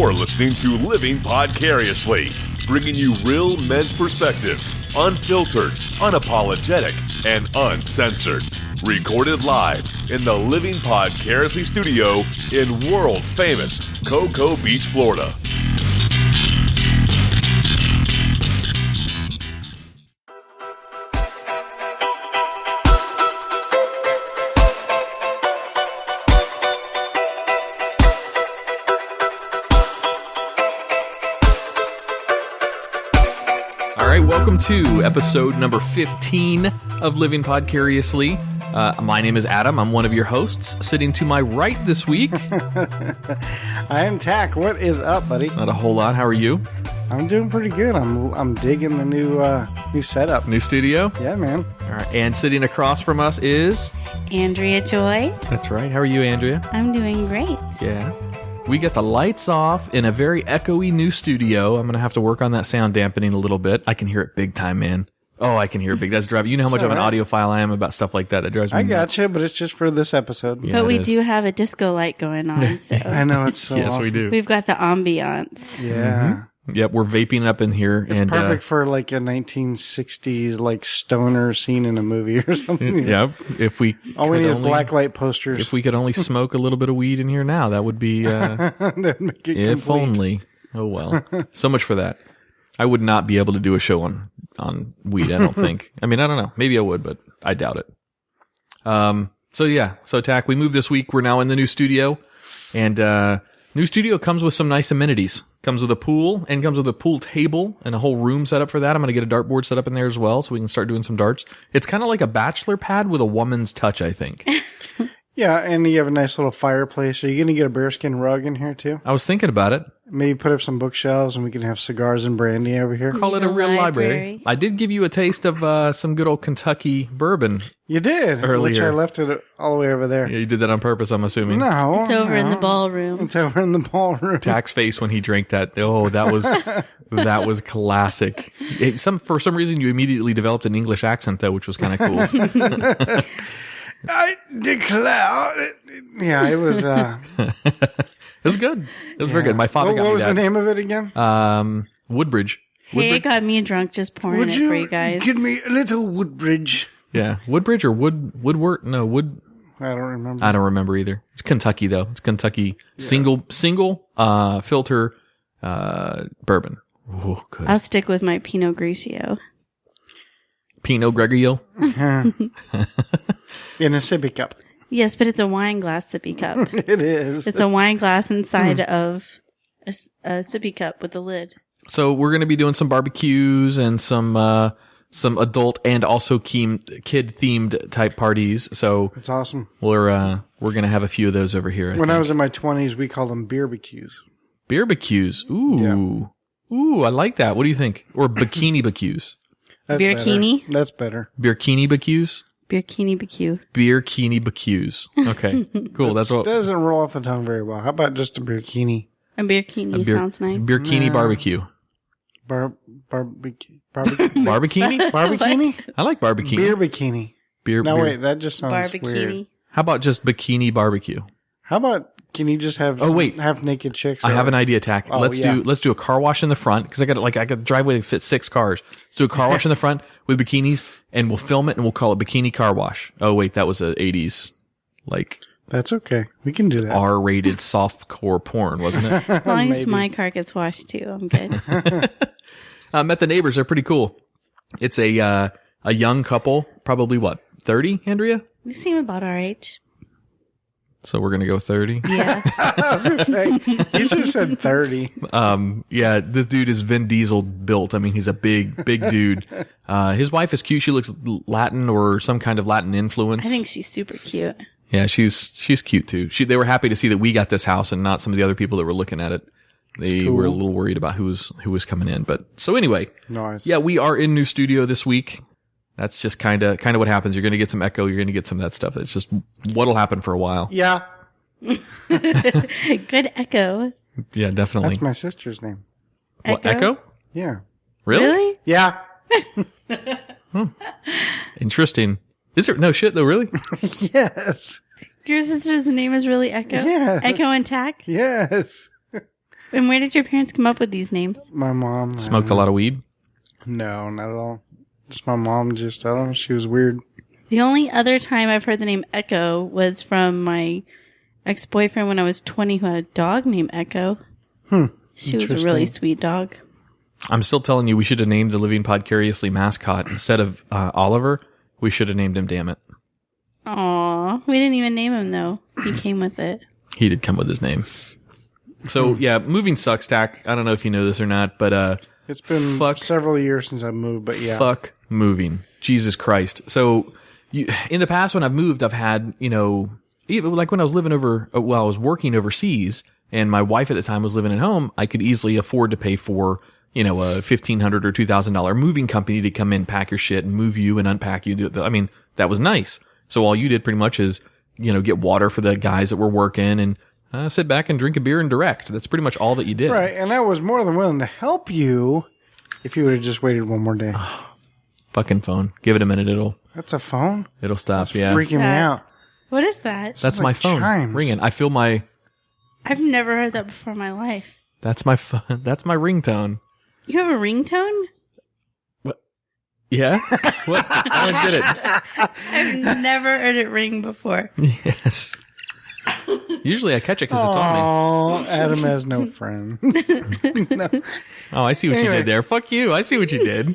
You're listening to Living Podcariously, bringing you real men's perspectives, unfiltered, unapologetic, and uncensored. Recorded live in the Living Podcariously studio in world-famous Cocoa Beach, Florida. Welcome to episode number 15 of Living Podcariously. My name is Adam. I'm one of your hosts. Sitting to my right this week, I am Tach. What is up, buddy? Not a whole lot. How are you? I'm doing pretty good. I'm digging the new setup. New studio? Yeah, man. All right. And sitting across from us is Andrea Joy. That's right. How are you, Andrea? I'm doing great. Yeah. We got the lights off in a very echoey new studio. I'm going to have to work on that sound dampening a little bit. I can hear it big time, man. Oh, I can hear it big. That's driving. You know how much of an audiophile I am about stuff like that. That drives me nuts. I gotcha, but it's just for this episode. Yeah, but we do have a disco light going on. So. I know, it's so yes, awesome. we do. We've got the ambiance. Yeah. Mm-hmm. Yep, we're vaping up in here. It's perfect for like a 1960s like stoner scene in a movie or something. Yeah, if we all we need is black light posters. If we could only smoke a little bit of weed in here now, that would be. That'd make it if complete. only. Oh well. So much for that. I would not be able to do a show on weed. I don't think. I mean, I don't know. Maybe I would, but I doubt it. So Tach, we moved this week. We're now in the new studio, and new studio comes with some nice amenities. Comes with a pool and comes with a pool table and a whole room set up for that. I'm going to get a dartboard set up in there as well so we can start doing some darts. It's kind of like a bachelor pad with a woman's touch, I think. Yeah, and you have a nice little fireplace. Are you going to get a bearskin rug in here too? I was thinking about it. Maybe put up some bookshelves and we can have cigars and brandy over here. Call it a real library. I did give you a taste of some good old Kentucky bourbon. You did, earlier. Which I left it all the way over there. Yeah, you did that on purpose, I'm assuming. No. It's over in the ballroom. It's over in the ballroom. Tach's face when he drank that. Oh, that was classic. For some reason, you immediately developed an English accent, though, which was kind of cool. I declare. Yeah, it was. It was good. It was very good. My father got me that. What was the name of it again? Woodbridge. Hey, it got me drunk just pouring it for you guys. Give me a little Woodbridge? Yeah, Woodbridge or Woodward? No, Wood. I don't remember. I don't remember either. It's Kentucky though. It's Kentucky single filter bourbon. Oh, good. I'll stick with my Pinot Grigio. Pinot Grigio. In a sippy cup. Yes, but it's a wine glass sippy cup. It is. It's a wine glass inside of a sippy cup with a lid. So we're going to be doing some barbecues and some adult and also kid themed type parties. So it's awesome. We're going to have a few of those over here. When I was in my 20s, we called them beerbecues. Beerbecues. Ooh. Yeah. Ooh, I like that. What do you think? Or bikini becues. Beerkini? That's better. Beerkini becues? Beerkini becu. Beerkini becues. Okay, cool. That's what doesn't roll off the tongue very well. How about just a beerkini? A beerkini sounds nice. Beerkini barbecue. Barbecue. Barbikini? Barbikini? I like barbecue. Beer bikini. Wait, that just sounds weird. How about just bikini barbecue? How about, can you just have half naked chicks? I have an idea, Tach. Let's do a car wash in the front because I got a driveway that fits 6 cars. Let's do a car wash in the front with bikinis and we'll film it and we'll call it Bikini Car Wash. Oh wait, that was a 80s That's okay. We can do that. R-rated softcore porn, wasn't it? As long as my car gets washed too, I'm good. I met the neighbors. They're pretty cool. It's a young couple, probably what, 30, Andrea? They seem about our age. So we're going to go 30? Yeah. I was going to say, he should have said 30. Yeah, this dude is Vin Diesel built. I mean, he's a big dude. His wife is cute. She looks Latin or some kind of Latin influence. I think she's super cute. Yeah, she's cute too. They were happy to see that we got this house and not some of the other people that were looking at it. They were a little worried about who was coming in. But so anyway, nice. Yeah, we are in new studio this week. That's just kind of what happens. You're going to get some echo. You're going to get some of that stuff. It's just what'll happen for a while. Yeah. Good echo. Yeah, definitely. That's my sister's name. What, Echo? Yeah. Really? Yeah. Interesting. Is there no shit though? Really? Yes. Your sister's name is really Echo? Yes. Echo and Tach? Yes. And where did your parents come up with these names? My mom Smoked a lot of weed? No, not at all. Just my mom. Just I don't know. She was weird. The only other time I've heard the name Echo was from my ex-boyfriend when I was 20, who had a dog named Echo. She was a really sweet dog. I'm still telling you, we should have named the Living Podcariously mascot instead of Oliver. We should have named him. Damn it! Aw, we didn't even name him though. He came with it. He did come with his name. So yeah, moving sucks, Tach. I don't know if you know this or not, but It's been several years since I moved, but yeah. fuck moving. Jesus Christ. So in the past when I've moved, I've had, even like when I was I was working overseas and my wife at the time was living at home, I could easily afford to pay for, a $1,500 or $2,000 moving company to come in, pack your shit and move you and unpack you. That was nice. So all you did pretty much is, get water for the guys that were working and sit back and drink a beer and direct. That's pretty much all that you did. Right, and I was more than willing to help you if you would have just waited one more day. Fucking phone. Give it a minute. That's a phone? It'll stop. That's yeah. freaking me out. What is that? That's my phone chimes. ringing. I feel my... I've never heard that before in my life. That's my phone. That's my ringtone. You have a ringtone? What? Yeah? What? I did it. I've never heard it ring before. Yes. Usually I catch it because it's on me. Oh, Adam has no friends. No. Oh, I see what you did there. Fuck you. I see what you did.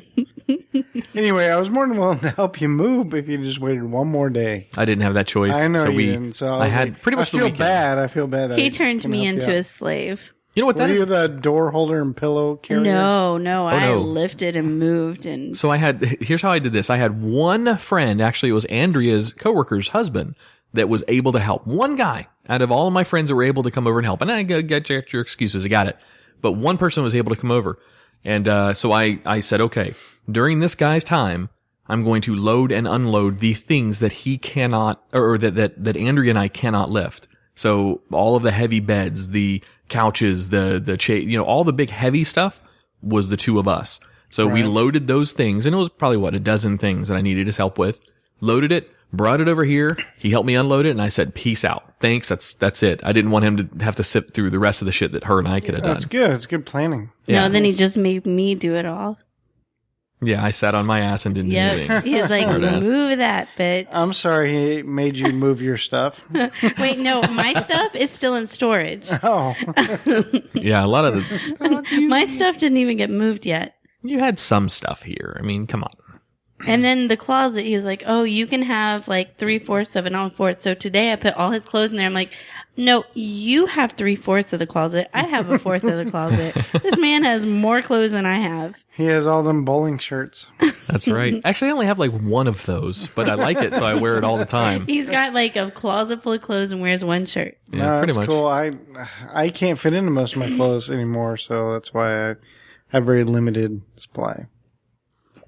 Anyway, I was more than willing to help you move if you just waited one more day. I didn't have that choice. I know so you didn't. So I had like, pretty much the weekend. I feel bad. He turned me into a slave. You know what that Were is? you the door holder and pillow carrier? No. I no. lifted and moved and... So here's how I did this. I had one friend, actually it was Andrea's coworker's husband, that was able to help. One guy out of all of my friends that were able to come over and help. And I get your excuses. I got it. But one person was able to come over. And so I said, okay, during this guy's time, I'm going to load and unload the things that he cannot, or that Andrea and I cannot lift. So all of the heavy beds, the couches, the all the big heavy stuff was the two of us. So we loaded those things, and it was probably a dozen things that I needed his help with. Loaded it, brought it over here. He helped me unload it, and I said, "Peace out, thanks." That's it. I didn't want him to have to sit through the rest of the shit that her and I could have done. That's good. It's good planning. Yeah. No, then he just made me do it all. Yeah, I sat on my ass and didn't do anything. He's like, Smart ass. move that, bitch. I'm sorry he made you move your stuff. Wait, no, my stuff is still in storage. Oh. Yeah, a lot of the My stuff didn't even get moved yet. you had some stuff here. I mean, come on. And then the closet, he's like, oh, you can have like 3/4 of it, and all 4. So today I put all his clothes in there. I'm like, no, you have 3/4 of the closet. I have 1/4 of the closet. This man has more clothes than I have. He has all them bowling shirts. That's right. Actually, I only have like one of those, but I like it, so I wear it all the time. He's got like a closet full of clothes and wears one shirt. Yeah, No, pretty that's much. cool. I can't fit into most of my clothes anymore, so that's why I have very limited supply.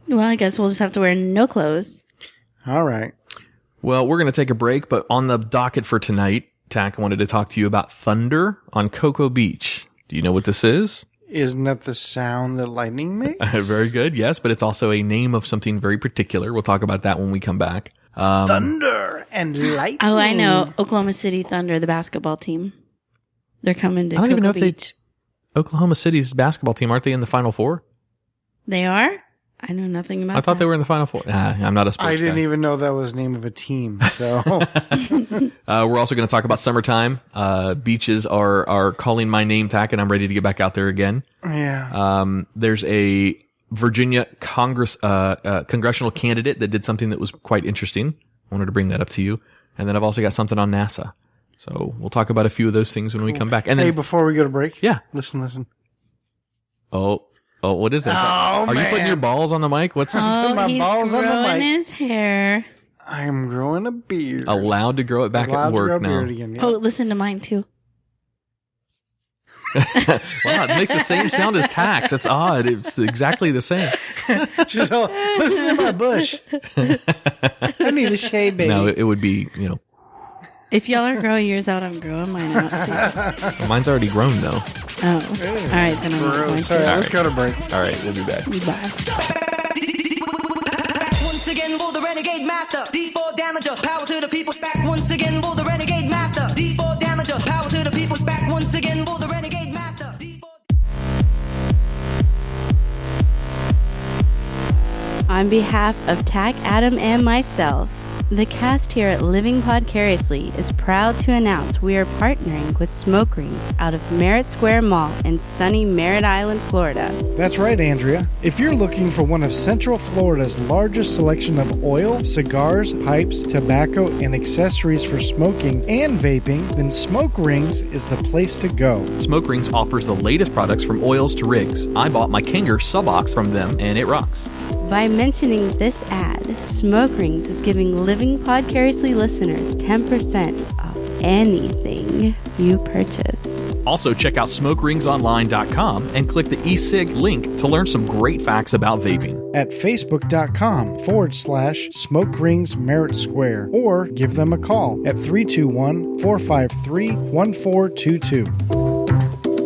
Well, I guess we'll just have to wear no clothes. All right. Well, we're going to take a break, but on the docket for tonight, Tach wanted to talk to you about thunder on Cocoa Beach. Do you know what this is? Isn't that the sound that lightning makes? Very good, yes, but it's also a name of something very particular. We'll talk about that when we come back. Thunder and lightning. Oh, I know. Oklahoma City Thunder, the basketball team. They're coming to I don't Cocoa even know if Beach. Oklahoma City's basketball team, aren't they in the Final Four? They are? I know nothing about I thought that. they were in the Final Four. I'm not a sports I didn't guy. even know that was the name of a team, so. We're also going to talk about summertime. Beaches are calling my name, Tach, and I'm ready to get back out there again. Yeah. There's a Virginia congressional candidate that did something that was quite interesting. I wanted to bring that up to you. And then I've also got something on NASA. So we'll talk about a few of those things when we come back. And then, Hey, before we go to break. yeah. Listen. Oh, what is this? Are you putting your balls on the mic? What's Oh, my he's balls on the growing mic. his hair. I'm growing a beard. allowed to grow it back Allowed at to grow work a now? beard again. Yeah. Oh, listen to mine too. Wow, it makes the same sound as Tach's. It's odd. It's exactly the same. She's all, listen to my bush. I need a shave, baby. No, it would be, If y'all are growing yours out, I'm growing mine out too. mine's already grown though. Oh. All right, then I'm going Sorry, to. let's go to break. All right, we'll be back. Bye. Once again, will the renegade master D4 damager, power to the people's back. Once again, will the renegade master D4 damager, power to the people's back. Once again, will the renegade master D4 On behalf of Tach, Adam, and myself, the cast here at Living Podcariously is proud to announce we are partnering with Smoke Rings out of Merritt Square Mall in sunny Merritt Island, Florida. That's right, Andrea. If you're looking for one of Central Florida's largest selection of oil, cigars, pipes, tobacco, and accessories for smoking and vaping, then Smoke Rings is the place to go. Smoke Rings offers the latest products from oils to rigs. I bought my Kinger Subox from them, and it rocks. By mentioning this ad, Smoke Rings is giving Living Podcariously listeners 10% off anything you purchase. Also, check out smokeringsonline.com and click the e-cig link to learn some great facts about vaping. At facebook.com/Smoke Rings Merritt Square, or give them a call at 321-453-1422.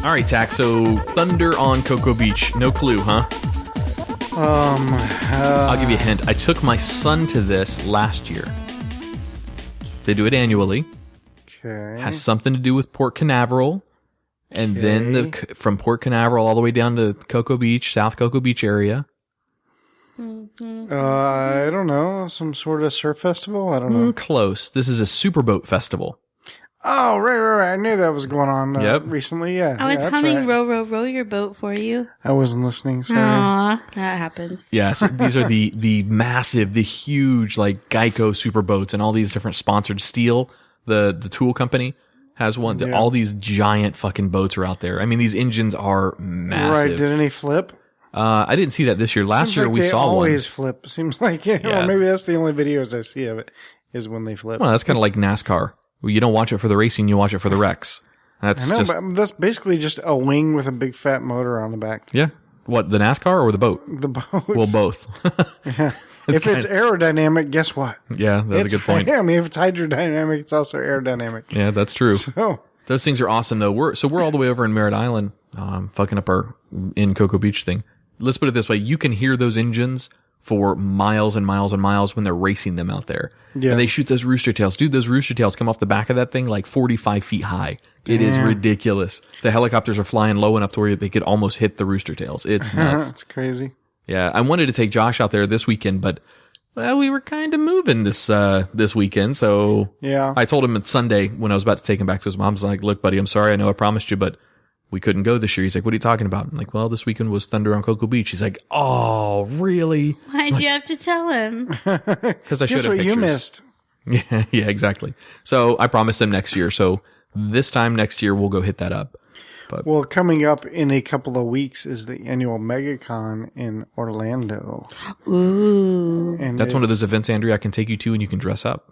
All right, Tach, so Thunder on Cocoa Beach. No clue, huh? I'll give you a hint. I took my son to this last year. They do it annually. Okay. Has something to do with Port Canaveral. And then from Port Canaveral all the way down to Cocoa Beach, South Cocoa Beach area. I don't know. Some sort of surf festival? I don't know. Close. This is a superboat festival. Oh, right. I knew that was going on Yep. recently. Yeah. I was that's humming right. Row, Row, Row Your Boat for you. I wasn't listening. Sorry. Aw, that happens. Yes, these are the massive, the huge, like Geico superboats and all these different sponsored. Steel, the tool company, has one. Yeah. All these giant fucking boats are out there. I mean, these engines are massive. Right. Did any flip? I didn't see that this year. Last Seems year like we they saw one. always flip. Seems like, Yeah. or maybe that's the only videos I see of it, is when they flip. Well, that's kind of like NASCAR. You don't watch it for the racing, you watch it for the wrecks. That's I know, just, but that's basically just a wing with a big fat motor on the back. yeah. What, the NASCAR or the boat? The boats. Well, both. If it's aerodynamic, guess what? Yeah, that's a good point. I mean, if it's hydrodynamic, it's also aerodynamic. Yeah, that's true. So, Those things are awesome, though. We're all the way over in Merritt Island, fucking up our in Cocoa Beach thing. Let's put it this way: you can hear those engines for miles and miles and miles when they're racing them out there. Yeah. And they shoot those rooster tails. Dude, those rooster tails come off the back of that thing like 45 feet high. It is ridiculous. The helicopters are flying low enough to where they could almost hit the rooster tails. It's nuts. it's crazy. Yeah, I wanted to take Josh out there this weekend, but well, we were kind of moving this weekend. So Yeah. I told him on Sunday when I was about to take him back to his mom's, like, look, buddy, I'm sorry. I know I promised you, but we couldn't go this year. He's like, what are you talking about? I'm like, well, this weekend was Thunder on Cocoa Beach. He's like, oh, really? Why'd you have to tell him? Because I showed Guess him what pictures. you missed? Yeah, exactly. So I promised him next year. So this time next year, we'll go hit that up. Well, coming up in a couple of weeks is the annual MegaCon in Orlando. Ooh. And That's one of it's those events, Andrea, I can take you to and you can dress up.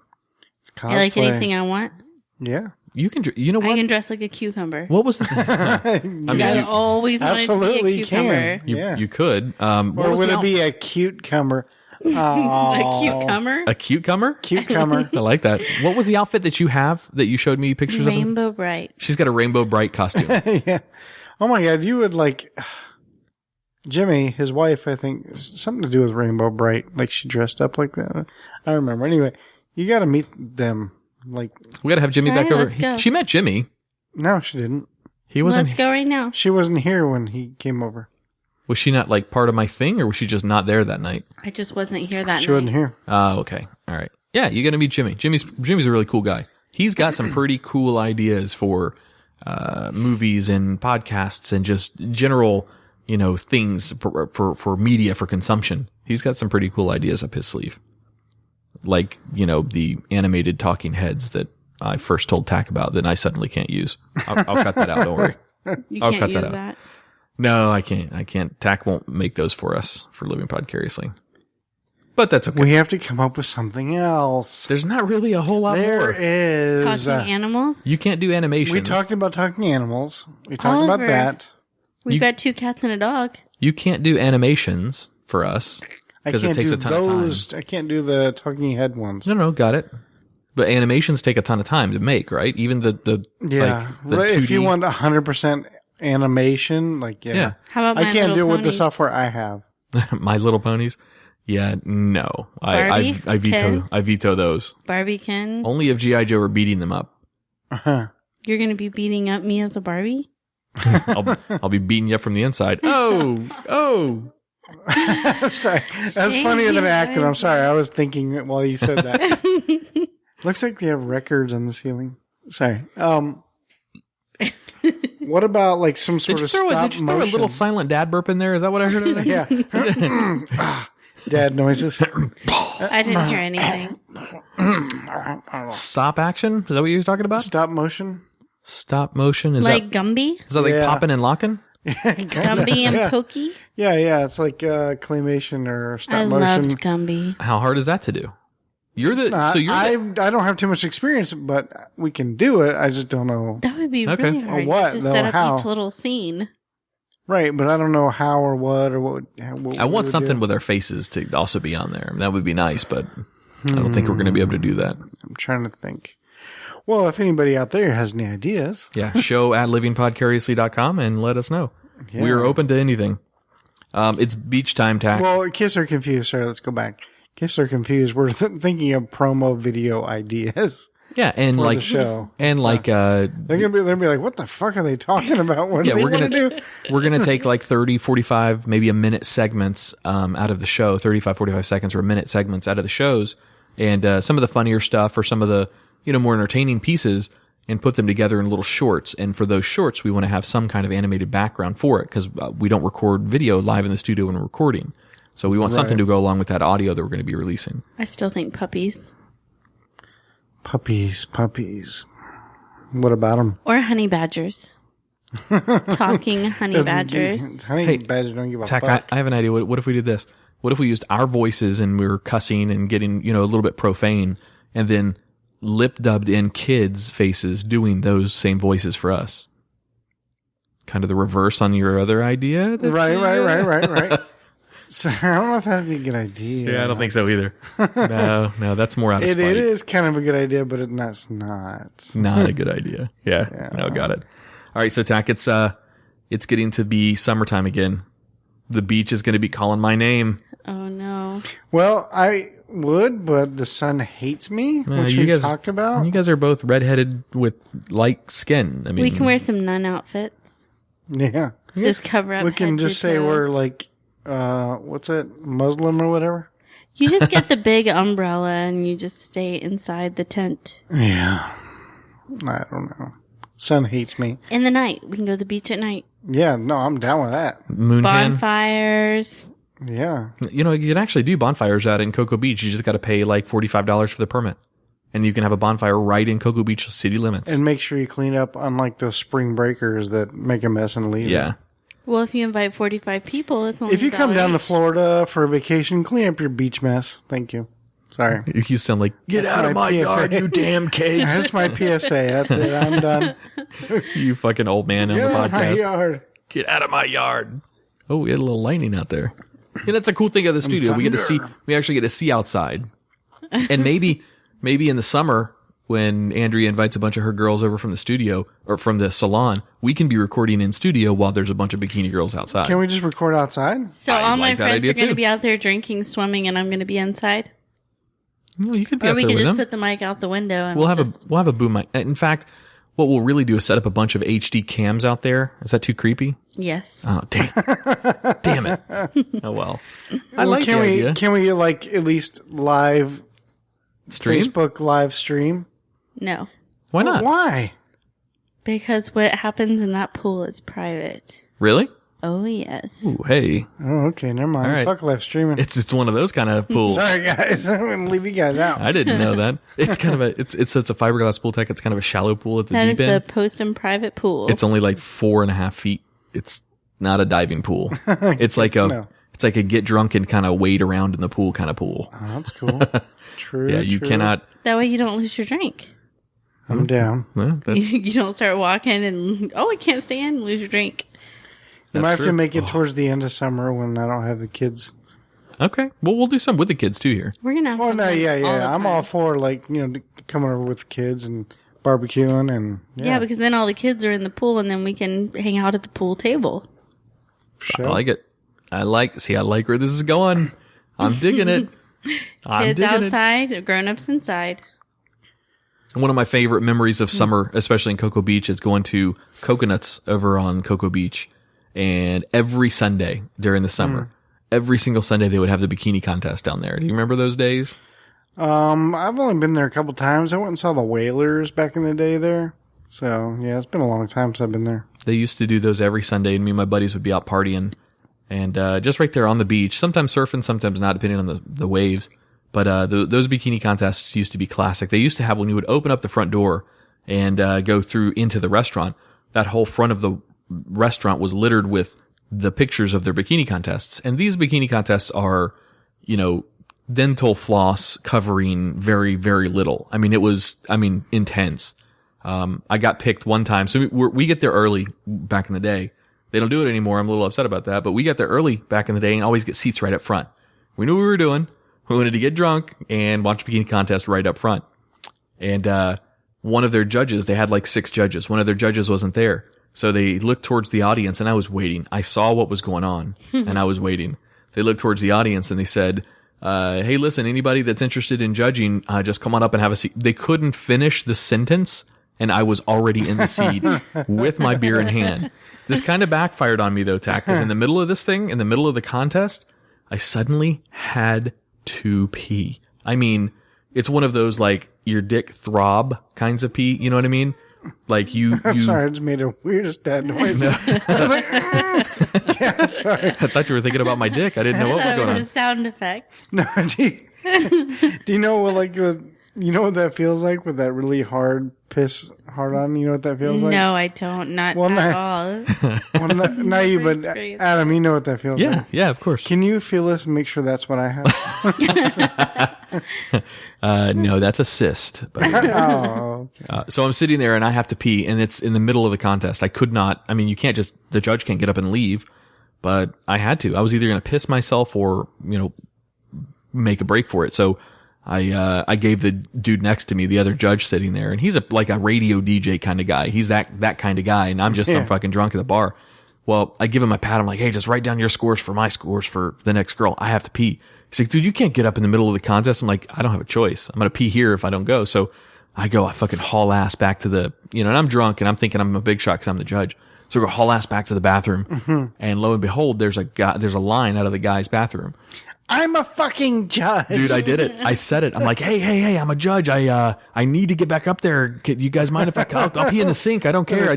cosplay. I like anything I want. Yeah. You can, you know I what? can dress like a cucucber. What was the, I mean, I always wanted to Absolutely be a you cucumber. can. you, Yeah. you could. What Or was would the it be a cute cumber? A cucumber? a cucumber? Cute cumber. I like that. What was the outfit that you have that you showed me pictures of? Rainbow Bright. She's got a Rainbow Bright costume. Yeah. Oh my God, you would like Jimmy, his wife, I think, something to do with Rainbow Bright. Like she dressed up like that. I don't remember. Anyway, you got to meet them. Like, We got to have Jimmy All back right, over. let's go. She met Jimmy. no, she didn't. He wasn't. Let's go right now. She wasn't here when he came over. Was she not like part of my thing, or was she just not there that night? I just wasn't here that She night. wasn't here. Oh, okay. All right. Yeah, you got to meet Jimmy. Jimmy's a really cool guy. He's got some pretty cool ideas for movies and podcasts and just general, things for media for consumption. He's got some pretty cool ideas up his sleeve. Like, the animated talking heads that I first told Tach about that I suddenly can't use. I'll cut that out. Don't worry. You I'll can't cut use that out. that. No, I can't. Tach won't make those for us for Living Podcariously. But that's okay. We have to come up with something else. There's not really a whole lot There more. is. Talking animals? You can't do animation. We talked about talking animals. We talked about Oliver. that. We've got 2 cats and a dog. You can't do animations for us I because it can't takes do a ton of time. those. I can't do the talking head ones. No, got it. But animations take a ton of time to make, right? Even the Yeah, like, the right. 2D. If you want 100% animation, like Yeah. How about I My can't Little do it with the Ponies? software I have. My Little Ponies. Yeah, no. Barbie? I Ken? veto those. Barbie Ken? Only if G.I. Joe are beating them up. You're going to be beating up me as a Barbie? I'll be beating you up from the inside. Oh. Sorry. That's funnier than acting. I'm sorry. I was thinking while you said that. Looks like they have records on the ceiling. Sorry. What about like some sort of stop motion? Did you throw a little silent dad burp in there? Is that what I heard? Yeah. Dad noises. I didn't hear anything. Stop action? Is that what you were talking about? Stop motion. Stop motion? Is Like Gumby? Is that like Yeah. popping and locking? Gumby and Yeah. Pokey? Yeah. It's like claymation or stop I motion. loved Gumby. How hard is that to do? You're It's not. I don't have too much experience, but we can do it. I just don't know. That would be Okay. really hard. What, Just though? set up How? each little scene. Right, but I don't know how or what or what. I want something with our faces to also be on there. That would be nice, but I don't think we're going to be able to do that. I'm trying to think. Well, if anybody out there has any ideas, Yeah, show at livingpodcariously.com and let us know. Yeah. We are open to anything. It's beach time, Tach. well, Kiss are confused. Sorry, let's go back. Kiss are confused. We're thinking of promo video ideas Yeah, and for like the show. and like They're gonna be like, what the fuck are they talking about? What do they we're want gonna to do? we're gonna take like 30, 45, maybe a minute segments out of the show, 35, 45 seconds or a minute segments out of the shows, and some of the funnier stuff or some of the more entertaining pieces, and put them together in little shorts. And for those shorts, we want to have some kind of animated background for it because we don't record video live in the studio when we're recording. So we want something to go along with that audio that we're going to be releasing. I still think puppies. Puppies. What about them? Or honey badgers. Talking honey badgers. Honey badgers don't give a Tach, fuck. I have an idea. What if we did this? What if we used our voices and we were cussing and getting, a little bit profane, and then lip dubbed in kids' faces doing those same voices for us? Kind of the reverse on your other idea? Right. So I don't know if that'd be a good idea. Yeah, I don't think so either. No, that's more out of spite. It is kind of a good idea, but it's not. Not a good idea. Yeah. No, got it. All right, so Tach, it's getting to be summertime again. The beach is going to be calling my name. Oh, no. Well, I would, but the sun hates me, which you we guys talked about. You guys are both redheaded with light skin. I mean, We can wear some nun outfits. Yeah. Just cover up We can head to just say toe. we're like, what's it, Muslim or whatever? You just get the big umbrella and you just stay inside the tent. Yeah. I don't know. Sun hates me. In the night. We can go to the beach at night. Yeah, no, I'm down with that. moon tan. Bonfires. Yeah. You can actually do bonfires out in Cocoa Beach. You just got to pay like $45 for the permit. And you can have a bonfire right in Cocoa Beach city limits. And make sure you clean up, unlike those spring breakers that make a mess and leave. Yeah. Well, if you invite 45 people, it's only If you come down to each. Florida for a vacation, clean up your beach mess. Thank you. Sorry. You sound like, get That's out of my my PSA. yard, you damn case. That's my PSA. That's it. I'm done. You fucking old man on the Get out of my podcast. yard. Get out of my yard. Oh, we had a little lightning out there. Yeah, that's a cool thing of the studio. We actually get to see outside. And maybe in the summer, when Andrea invites a bunch of her girls over from the studio or from the salon, we can be recording in studio while there's a bunch of bikini girls outside. Can we just record outside? So I all my like that friends idea are going to too. be out there drinking, swimming, and I'm going to be inside. You could be Or out we there can with just them. put the mic out the window and We'll have a boom mic. In fact, what we'll really do is set up a bunch of HD cams out there. Is that too creepy? Yes. Oh, damn it. Oh well. I like can the we idea. can we like at least live Stream? Facebook live stream? No. Why not? Why? Because what happens in that pool is private. Really? Oh, yes. Ooh, hey, Oh, okay, never mind. All right. Fuck live streaming. it's one of those kind of pools. Sorry, guys. I'm gonna leave you guys out. I didn't know that. It's kind of it's a fiberglass pool tech. It's kind of a shallow pool at the That deep is the end. post and private pool. It's only like 4.5 feet. It's not a diving pool. It's like to know. it's like a get drunk and kind of wade around in the pool kind of pool. Oh, that's cool. True. Yeah, you true. cannot. that way you don't lose your drink. I'm down. Well, that's, You don't start walking and, I can't stand and lose your drink. You might have true. to make it towards the end of summer when I don't have the kids. okay. Well, we'll do some with the kids too here. We're going to have Oh some no, fun yeah. all the I'm all time. for coming over with the kids and barbecuing and Yeah, because then all the kids are in the pool and then we can hang out at the pool table. sure. I like it. I like where this is going. I'm digging it. Kids outside, grown-ups inside. One of my favorite memories of summer, especially in Cocoa Beach, is going to Coconuts over on Cocoa Beach. And every Sunday during the summer, every single Sunday, they would have the bikini contest down there. Do you remember those days? I've only been there a couple times. I went and saw the Whalers back in the day there. So, yeah, it's been a long time since I've been there. They used to do those every Sunday, and me and my buddies would be out partying. And just right there on the beach, sometimes surfing, sometimes not, depending on the waves. But those bikini contests used to be classic. They used to have, when you would open up the front door and go through into the restaurant, that whole front of the restaurant was littered with the pictures of their bikini contests. And these bikini contests are, dental floss covering very, very little. I mean, it was, intense. I got picked one time. So we get there early back in the day. They don't do it anymore. I'm a little upset about that, but we got there early back in the day and always get seats right up front. We knew what we were doing. We wanted to get drunk and watch a bikini contest right up front. And, one of their judges, they had like 6 judges. One of their judges wasn't there. So they looked towards the audience and I was waiting. I saw what was going on and I was waiting. They looked towards the audience and they said, hey, listen, anybody that's interested in judging, just come on up and have a seat. They couldn't finish the sentence and I was already in the seat with my beer in hand. This kind of backfired on me though, Tach, because in the middle of this thing, in the middle of the contest, I suddenly had to pee. I mean, it's one of those like your dick throb kinds of pee. You know what I mean? Like I'm sorry, I just made a weird dad noise. I was like, yeah, sorry. I thought you were thinking about my dick. I didn't know what was going on. It was a sound effect. No, do you know what you know what that feels like with that really hard piss hard on? You know what that feels like? No, I don't. Not at all. Well, not you, but Adam, you know what that feels like. Yeah, of course. Can you feel this and make sure that's what I have? No, that's a cyst. But, Oh, okay. so I'm sitting there and I have to pee and it's in the middle of the contest. I could not, you can't the judge can't get up and leave, but I had to. I was either going to piss myself or, make a break for it. So I gave the dude next to me, the other judge sitting there, and he's like a radio DJ kind of guy. He's that kind of guy, and I'm just some fucking drunk at the bar. Well, I give him a pat. I'm like, hey, just write down your scores for my scores for the next girl. I have to pee. He's like, dude, you can't get up in the middle of the contest. I'm like, I don't have a choice. I'm going to pee here if I don't go. So I fucking haul ass back to the, and I'm drunk and I'm thinking I'm a big shot because I'm the judge. So I go haul ass back to the bathroom, and lo and behold, there's a line out of the guy's bathroom. I'm a fucking judge. Dude, I did it. I said it. I'm like, hey, I'm a judge. I need to get back up there. You guys mind if I'll pee in the sink? I don't care.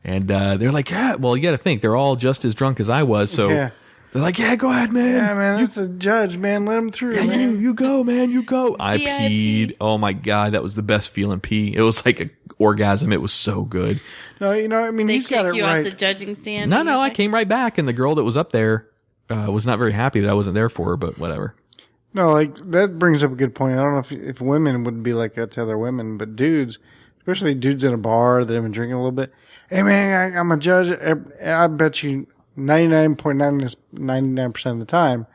And they're like, yeah, well, you got to think they're all just as drunk as I was. So they're like, yeah, go ahead, man. Yeah, man, that's the judge, man. Let him through, man. You go, man. You go. I peed. Oh my God. That was the best feeling pee. It was like an orgasm. It was so good. No, they he's got it you right. off the judging stand. No, I came right back and the girl that was up there, was not very happy that I wasn't there for her, but whatever. No, like that brings up a good point. I don't know if women would be like that to other women, but dudes, especially dudes in a bar that have been drinking a little bit. Hey man, I'm a judge. I bet you 99.99% of the time,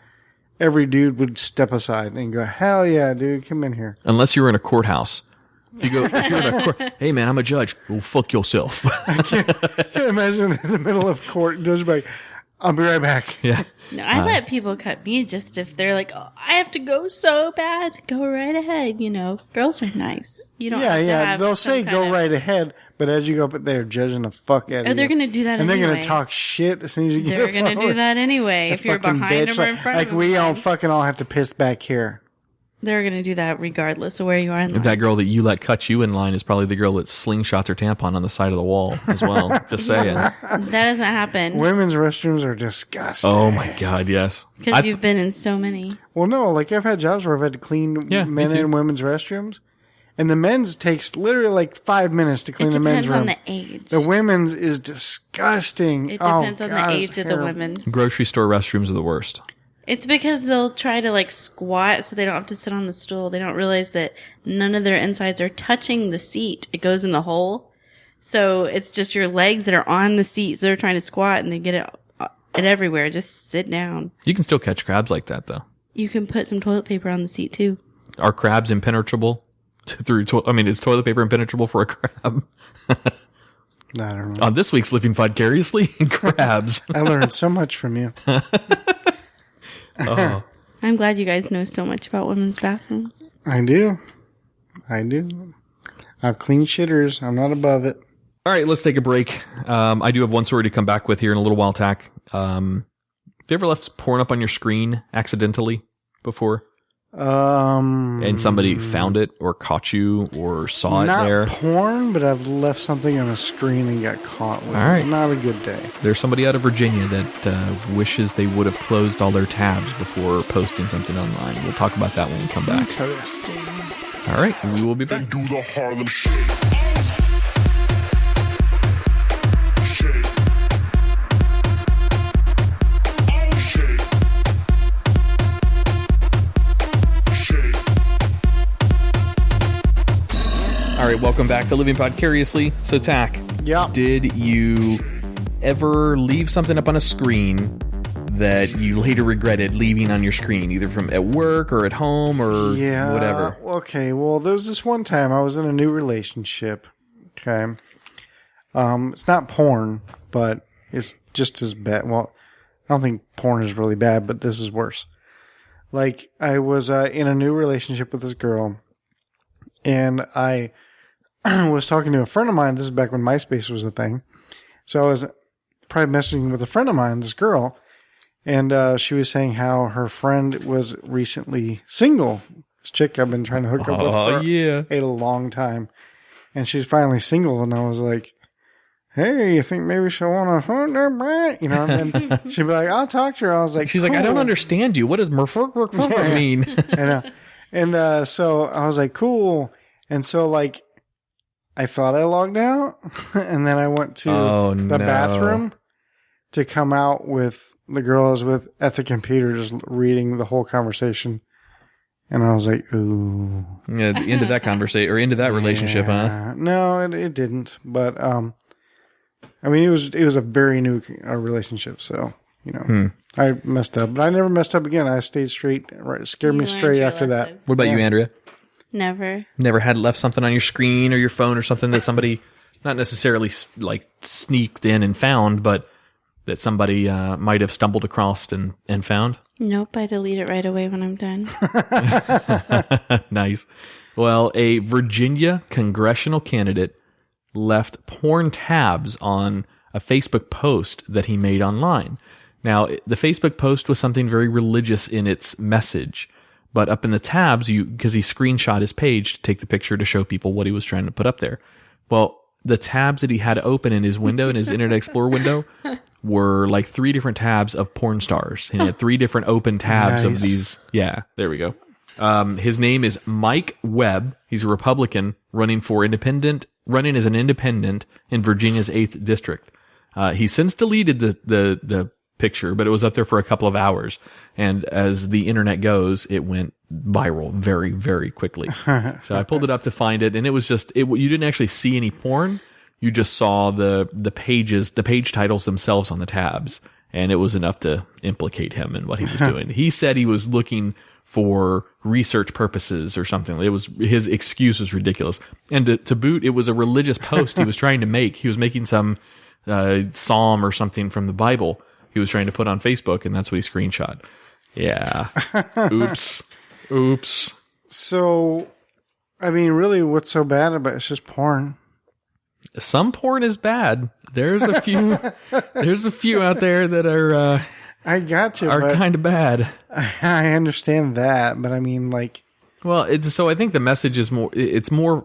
every dude would step aside and go, hell yeah, dude, come in here. Unless you're in a courthouse. If you're in a court, hey man, I'm a judge. Well, fuck yourself. I can't imagine in the middle of court, judge like, I'll be right back. Yeah. No, I let people cut me just if they're like, oh, I have to go so bad. Go right ahead. Girls are nice. You don't have to have they'll say go right ahead, but as you go up there, judging the fuck out of you. They're going to do that and anyway. they're going to talk shit as soon as you get They're going to do that anyway. If you're behind them or in front of them. Like we all fucking all have to piss back here. They're going to do that regardless of where you are in line. That girl that you let cut you in line is probably the girl that slingshots her tampon on the side of the wall as well. Just saying. That doesn't happen. Women's restrooms are disgusting. Oh my God, yes. Because you've been in so many. Well, no, like I've had jobs where I've had to clean men and women's restrooms. And the men's takes literally like 5 minutes to clean the men's room. It depends on the age. The women's is disgusting. It depends on the age of the women. Grocery store restrooms are the worst. It's because they'll try to squat so they don't have to sit on the stool. They don't realize that none of their insides are touching the seat. It goes in the hole. So it's just your legs that are on the seat. So they're trying to squat and they get it everywhere. Just sit down. You can still catch crabs like that though. You can put some toilet paper on the seat too. Are crabs impenetrable? Is toilet paper impenetrable for a crab? I don't know. On this week's Living Podcariously, crabs. I learned so much from you. Oh. I'm glad you guys know so much about women's bathrooms. I do. I have clean shitters. I'm not above it. All right, let's take a break. I do have one story to come back with here in a little while, Tach. Have you ever left porn up on your screen accidentally before? And somebody found it or caught you or saw it there? Not porn, but I've left something on a screen and got caught with all right. it. Not a good day. There's somebody out of Virginia that wishes they would have closed all their tabs before posting something online. We'll talk about that when we come back. Interesting. All right, we will be back. Do the Harlem Shake. All right, welcome back to Living Podcariously. So, Tach, Yeah. did you ever leave something up on a screen that you later regretted leaving on your screen, either from at work or at home or whatever? Okay, well, there was this one time I was in a new relationship. Okay. It's not porn, but it's just as bad. Well, I don't think porn is really bad, but this is worse. Like, I was in a new relationship with this girl, and I was talking to a friend of mine. This is back when MySpace was a thing. So I was probably messaging with a friend of mine, this girl, and she was saying how her friend was recently single. This chick I've been trying to hook up with for a long time. And she's finally single, and I was like, hey, you think maybe she'll want to, you know, and she'd be like, I'll talk to her. I was like, She's cool. like, I don't understand you. What does merfurk mean? I know. And so I was like, cool. And so, like, I thought I logged out, and then I went to the bathroom to come out with the girl I was with at the computer, just reading the whole conversation. And I was like, ooh. Yeah, the end of that conversation, or into that relationship, huh? No, it didn't. But, I mean, it was a very new relationship, so, you know, I messed up. But I never messed up again. I stayed straight. Right, scared me straight after that. What about you, Andrea? Never had left something on your screen or your phone or something that somebody not necessarily like sneaked in and found, but that somebody might have stumbled across and found? Nope, I delete it right away when I'm done. Nice. Well, a Virginia congressional candidate left porn tabs on a Facebook post that he made online. Now, the Facebook post was something very religious in its message. But up in the tabs, because he screenshot his page to take the picture to show people what he was trying to put up there. Well, the tabs that he had open in his window, in his Internet Explorer window, were like 3 different tabs of porn stars. He had 3 different open tabs of these. Yeah, there we go. His name is Mike Webb. He's a Republican running as an independent in Virginia's 8th district. He's since deleted the picture, but it was up there for a couple of hours. And as the internet goes, it went viral very, very quickly. So I pulled it up to find it, and it was just, you didn't actually see any porn. You just saw the page titles themselves on the tabs, and it was enough to implicate him in what he was doing. He said he was looking for research purposes or something. His excuse was ridiculous. And to boot, it was a religious post he was trying to make. He was making some psalm or something from the Bible he was trying to put on Facebook, and that's what he screenshot. Yeah. Oops. So, I mean, really, what's so bad about it? It's just porn. Some porn is bad. There's a few. There's a few out there that are. I got you. Are kind of bad. I understand that, but I mean, like. Well, so I think the message is more. It's more.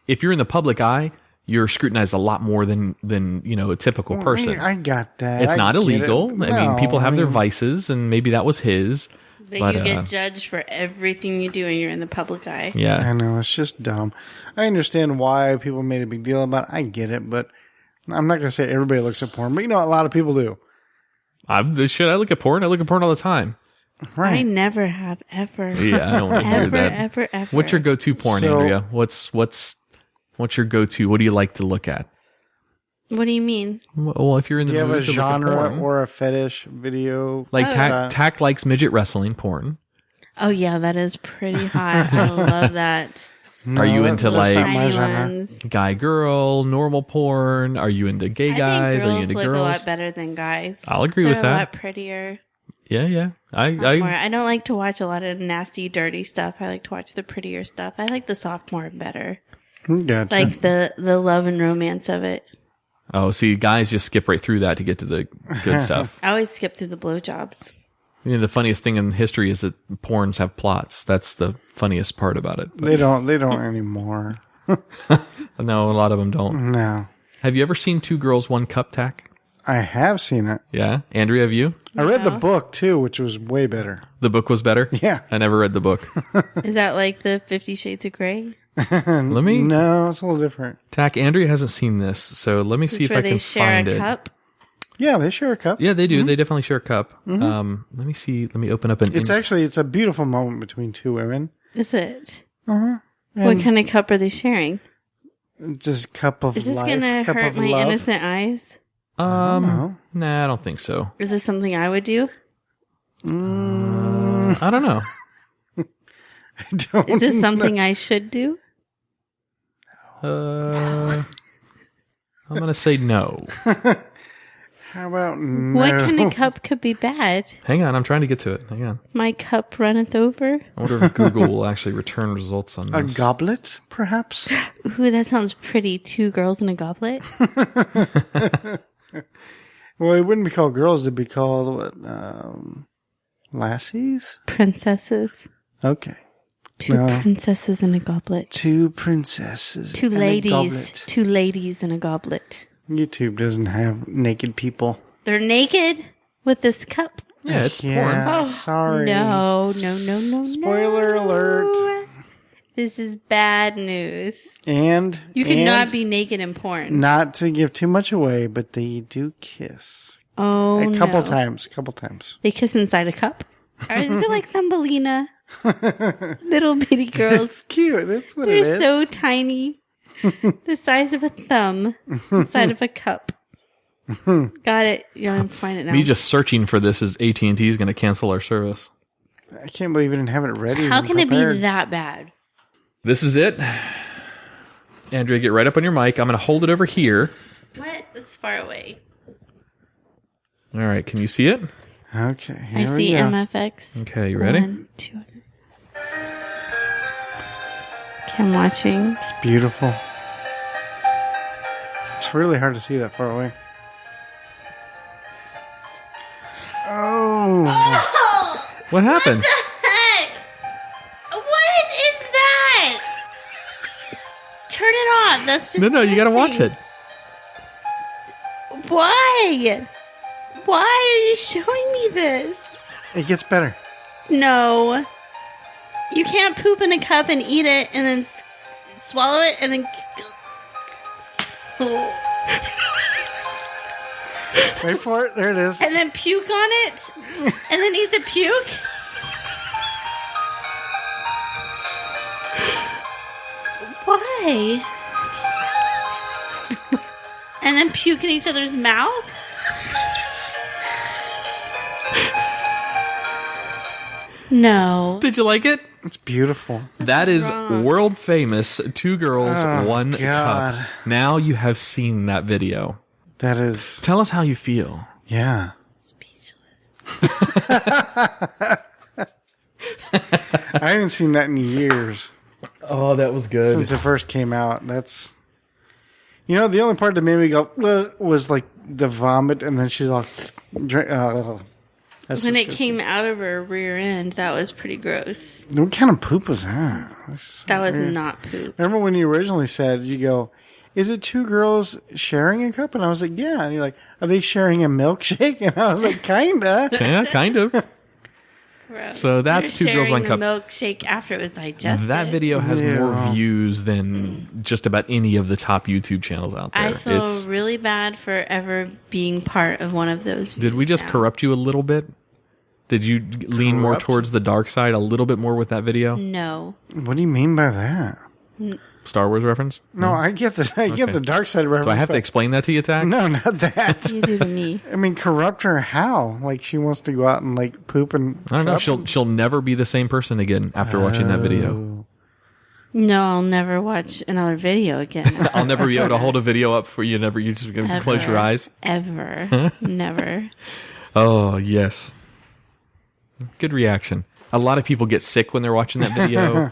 If you're in the public eye, you're scrutinized a lot more than a typical person. I got that. It's not illegal. No, I mean, people have their vices, and maybe that was his. But you get judged for everything you do when you're in the public eye. Yeah. I know. It's just dumb. I understand why people made a big deal about it. I get it, but I'm not going to say everybody looks at porn. But, a lot of people do. Should I look at porn? I look at porn all the time. Right. I never have, ever. Yeah, I don't want to hear that. Ever. What's your go-to porn, Andrea? What's your go-to? What do you like to look at? What do you mean? Well, if you're in the mood do you have a to look at genre porn, or a fetish video? like Tach likes midget wrestling porn. Oh yeah, that is pretty hot. I love that. Are you into that's not like my genre. Ones. guy girl normal porn? Are you into gay guys? I Are you think into girls look girls? a lot better than guys. I'll agree with They're a that. lot prettier. Yeah. I don't like to watch a lot of nasty, dirty stuff. I like to watch the prettier stuff. I like the sophomore better. Gotcha. Like the love and romance of it. Oh, see, guys just skip right through that to get to the good stuff. I always skip through the blowjobs. You know, the funniest thing in history is that porns have plots. That's the funniest part about it. But They don't anymore. no, a lot of them don't. No. Have you ever seen Two Girls, One Cup, Tach? I have seen it. Yeah. Andrea, have you? I read the book, too, which was way better. The book was better? Yeah. I never read the book. Is that like the 50 Shades of Grey? Let me... No, it's a little different. Tach, Andrea hasn't seen this, so let me see if I can find it. They share a cup? Yeah, they share a cup. Yeah, they do. Mm-hmm. They definitely share a cup. Let me see. Let me open up an... It's a beautiful moment between two women. Is it? What kind of cup are they sharing? Just a cup of life. Is this going to hurt my innocent eyes? Nah, I don't think so. Is this something I would do? I don't know. Is this something I should do? I'm going to say no. How about no? What kind of cup could be bad? Hang on, I'm trying to get to it. Hang on. My cup runneth over? I wonder if Google will actually return results on A this. goblet, perhaps? Ooh, that sounds pretty. 2 girls in a goblet? Well, it wouldn't be called girls. It'd be called, what, lassies? Princesses. Okay. 2 princesses in a goblet. 2 princesses. 2 in a ladies. goblet. 2 ladies in a goblet. YouTube doesn't have naked people. They're naked with this cup. Yeah, it's Yeah, porn. sorry. No. Spoiler alert. This is bad news. And You cannot be naked in porn. Not to give too much away, but they do kiss. Oh, A couple no. times. They kiss inside a cup? Or is it like Thumbelina? Little bitty girls. It's cute. That's what They're it is. so tiny. The size of a thumb inside of a cup. Got it. Yeah, I'm find it now. Me just searching for this is AT&T is going to cancel our service. I can't believe you didn't have it ready. How and can it prepared. be that bad? This is it. Andrea, get right up on your mic. I'm going to hold it over here. What? That's far away. All right. Can you see it? Okay. I here we see go. MFX. Okay. You ready? 1, 2. Okay, I'm watching. It's beautiful. It's really hard to see that far away. Oh. What happened? Heck? What is that? Turn it off. That's just No, you got to watch it. Why? Why are you showing me this? It gets better. No. You can't poop in a cup and eat it and then swallow it and then... Wait for it. There it is. and then puke on it and then eat the puke? Why? And then puke in each other's mouth? No. Did you like it? It's beautiful. That is wrong. world famous. 2 girls, Oh, 1 God. cup. Now you have seen that video. That is. Tell us how you feel. Yeah. Speechless. I haven't seen that in years Oh, that was good. since it first came out. That's. You know, the only part that made me go "Ugh," was like the vomit, and then she's all. That's When it disgusting. came out of her rear end, that was pretty gross. What kind of poop was that? That was not poop. Remember when you originally said, you go, is it 2 girls sharing a cup? And I was like, yeah. And you're like, are they sharing a milkshake? And I was like, kinda. Yeah, kind of. Gross. So that's They're 2 girls, 1 sharing cup. the milkshake after it was digested. That video has Yeah. more views than just about any of the top YouTube channels out there. I feel really bad for ever being part of one of those. Did we just now. corrupt you a little bit? Did you lean more Corrupt? towards the dark side a little bit more with that video? No. What do you mean by that? Star Wars reference? No, I get the dark side reference. Do I have to but- explain that to you, Tach? No, not that. You do to me. I mean, corrupt her how? Like, she wants to go out and, like, poop and... I don't know. cup? She'll never be the same person again after watching that video. No, I'll never watch another video again. I'll never be able to hold a video up for you. Never. You're just gonna Ever. close your eyes. Ever. Never. Oh yes. Good reaction. A lot of people get sick when they're watching that video.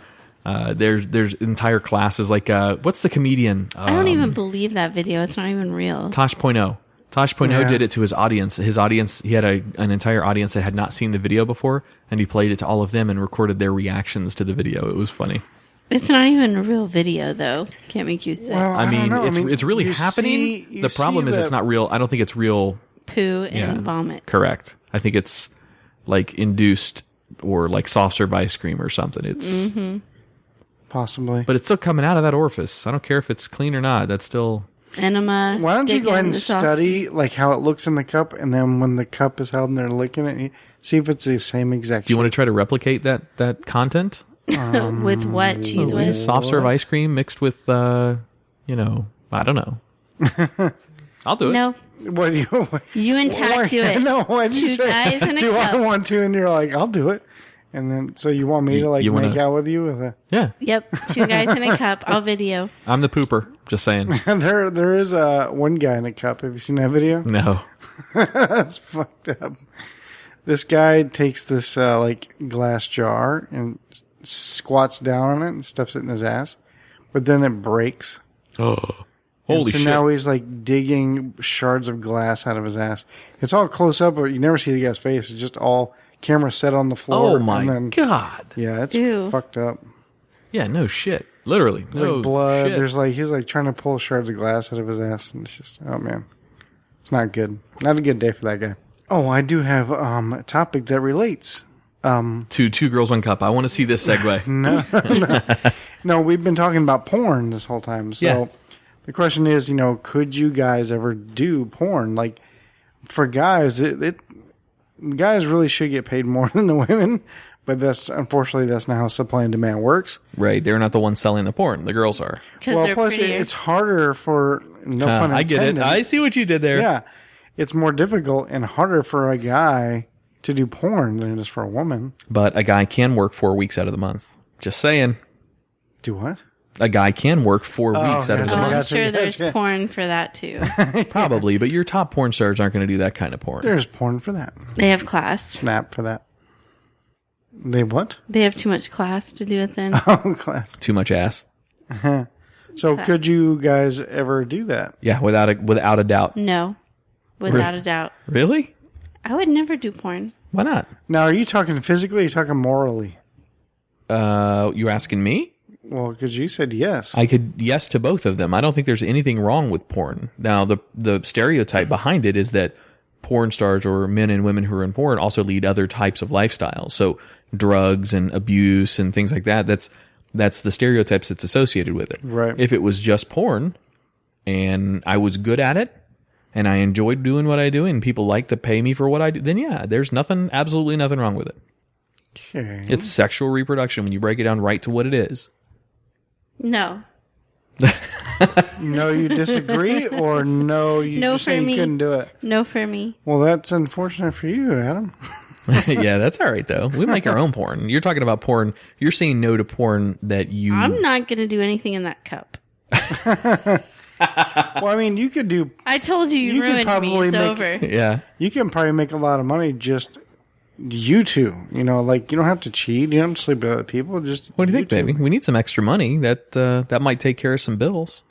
There's entire classes like what's the comedian? I don't even believe that video. It's not even real. Tosh.0. Tosh.0 did it to his audience. His audience, he had an entire audience that had not seen the video before, and he played it to all of them and recorded their reactions to the video. It was funny. It's not even a real video, though. Can't make you sick. Well, I mean, don't know. it's really happening. The problem is it's not real. I don't think it's real. Poo and vomit. Correct. I think it's like induced or like soft serve ice cream or something. It's possibly, but it's still coming out of that orifice. I don't care if it's clean or not. That's still enema. Why don't you go ahead and sauce. study like how it looks in the cup, and then when the cup is held and they're licking it, you see if it's the same exact. Do you want to try to replicate that content? With what? Cheese whiz? Soft serve ice cream mixed with, I don't know. I'll do it. No. What do You and Tach do it. No, what did you Two say? guys in a Do cup. I want to? And you're like, I'll do it. And then, so you want me to like you wanna- make out with you with a? Yeah. Yep. 2 guys in a cup. I'll video. I'm the pooper. Just saying. There is one guy in a cup. Have you seen that video? No. That's fucked up. This guy takes this like glass jar and squats down on it and stuffs it in his ass, but then it breaks. Oh. And Holy so shit. now he's like digging shards of glass out of his ass. It's all close up, but you never see the guy's face. It's just all camera set on the floor. Oh my and then, God. Yeah, it's Ew. fucked up. Yeah, no shit. Literally. There's like blood. There's like, he's like trying to pull shards of glass out of his ass. And it's just, oh man. It's not good. Not a good day for that guy. Oh, I do have a topic that relates. Two girls, one cup. I want to see this segue. No, we've been talking about porn this whole time. So the question is, could you guys ever do porn? Like for guys, guys really should get paid more than the women, but unfortunately that's not how supply and demand works. Right. They're not the ones selling the porn. The girls are. Because Well, they're plus prettier. it's harder for no pun I get it. intended. I see what you did there. Yeah, it's more difficult and harder for a guy to do porn than it is for a woman. But a guy can work 4 weeks out of the month. Just saying. Do what? A guy can work 4 weeks out of the gotcha. I'm month. Gotcha, sure there's gotcha. porn for that too. Probably, but your top porn stars aren't going to do that kind of porn. There's porn for that. They have class. Snap for that. They what? They have too much class to do it then. Oh, class. Too much ass. So could you guys ever do that? Yeah, without a doubt. No. Without a doubt. Really? I would never do porn. Why not? Now, are you talking physically or are you talking morally? You asking me? Well, because you said yes. I could yes to both of them. I don't think there's anything wrong with porn. Now, the stereotype behind it is that porn stars or men and women who are in porn also lead other types of lifestyles. So drugs and abuse and things like that. That's the stereotypes that's associated with it. Right. If it was just porn and I was good at it and I enjoyed doing what I do and people like to pay me for what I do, then yeah, there's absolutely nothing wrong with it. Okay. It's sexual reproduction when you break it down right to what it is. No. No, you disagree, or no, you No just for say you me. couldn't do it? No for me. Well, that's unfortunate for you, Adam. Yeah, that's all right, though. We make our own porn. You're talking about porn. You're saying no to porn that you... I'm not going to do anything in that cup. Well, I mean, you could do. I told you You could ruined me. probably It's make- over. Yeah. You can probably make a lot of money just you two. Like you don't have to cheat. You don't have to sleep with other people. Just What do you think, two. baby? We need some extra money. That might take care of some bills.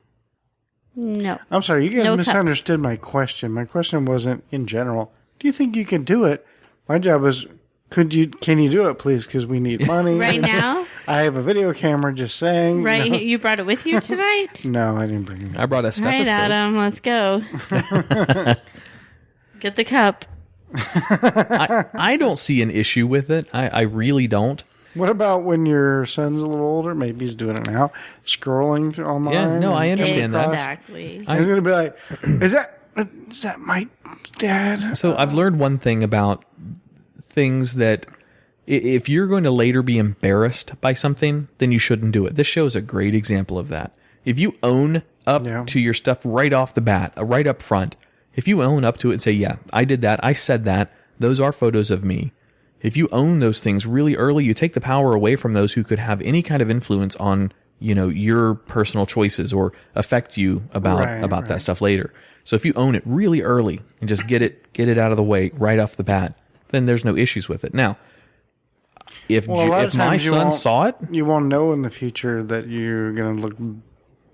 No. I'm sorry, you guys No cups. misunderstood my question. My question wasn't in general. Do you think you can do it? My job is, can you do it, please? Because we need money. Right now? I have a video camera. Just saying. Right? No, You brought it with you tonight? no I didn't bring it. I brought a All stethoscope. right, Adam. Let's go. Get the cup. I don't see an issue with it. I really don't. What about when your son's a little older? Maybe he's doing it now, scrolling through online. Yeah, no, I and understand that. Exactly. He's gonna be like, "Is that my dad?" So I've learned one thing about things that if you're going to later be embarrassed by something, then you shouldn't do it. This show is a great example of that. If you own up to your stuff right off the bat, right up front, if you own up to it and say, yeah, I did that, I said that, those are photos of me. If you own those things really early, you take the power away from those who could have any kind of influence on, your personal choices or affect you about that stuff later. So if you own it really early and just get it out of the way right off the bat, then there's no issues with it. Now, if a lot of if my times you son won't- saw it, You won't know in the future that you're going to look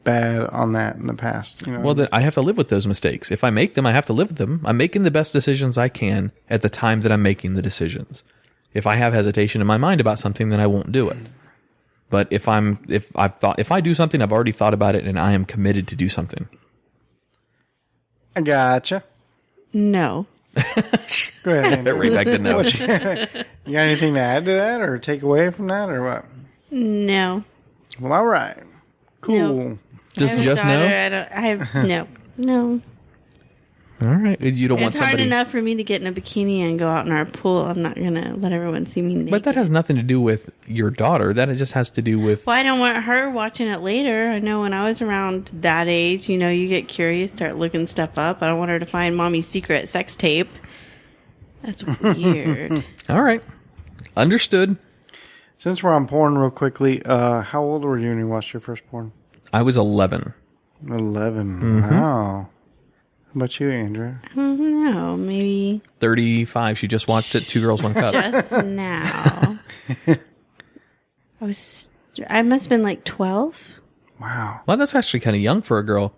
bad on that in the past. You know? well, then I have to live with those mistakes. If I make them, I have to live with them. I'm making the best decisions I can at the time that I'm making the decisions. If I have hesitation in my mind about something, then I won't do it. But if I do something, I've already thought about it, and I am committed to do something. I gotcha. No. Go ahead, Andrew. Right back to no. You got anything to add to that or take away from that or what? No. Well, all right. Cool. No. Just I have a no. daughter, I have no. All right. You don't want It's hard somebody. enough for me to get in a bikini and go out in our pool. I'm not gonna let everyone see me naked. But that has nothing to do with your daughter. That just has to do with. Well, I don't want her watching it later. I know when I was around that age, you know, you get curious, start looking stuff up. I don't want her to find mommy's secret sex tape. That's weird. All right. Understood. Since we're on porn real quickly, how old were you when you watched your first porn? I was 11. 11. Mm-hmm. Wow. How about you, Andrew? I don't know, maybe 35. She just watched it. 2 Girls, 1 Cup. just now. I must have been like 12. Wow. Well, that's actually kind of young for a girl.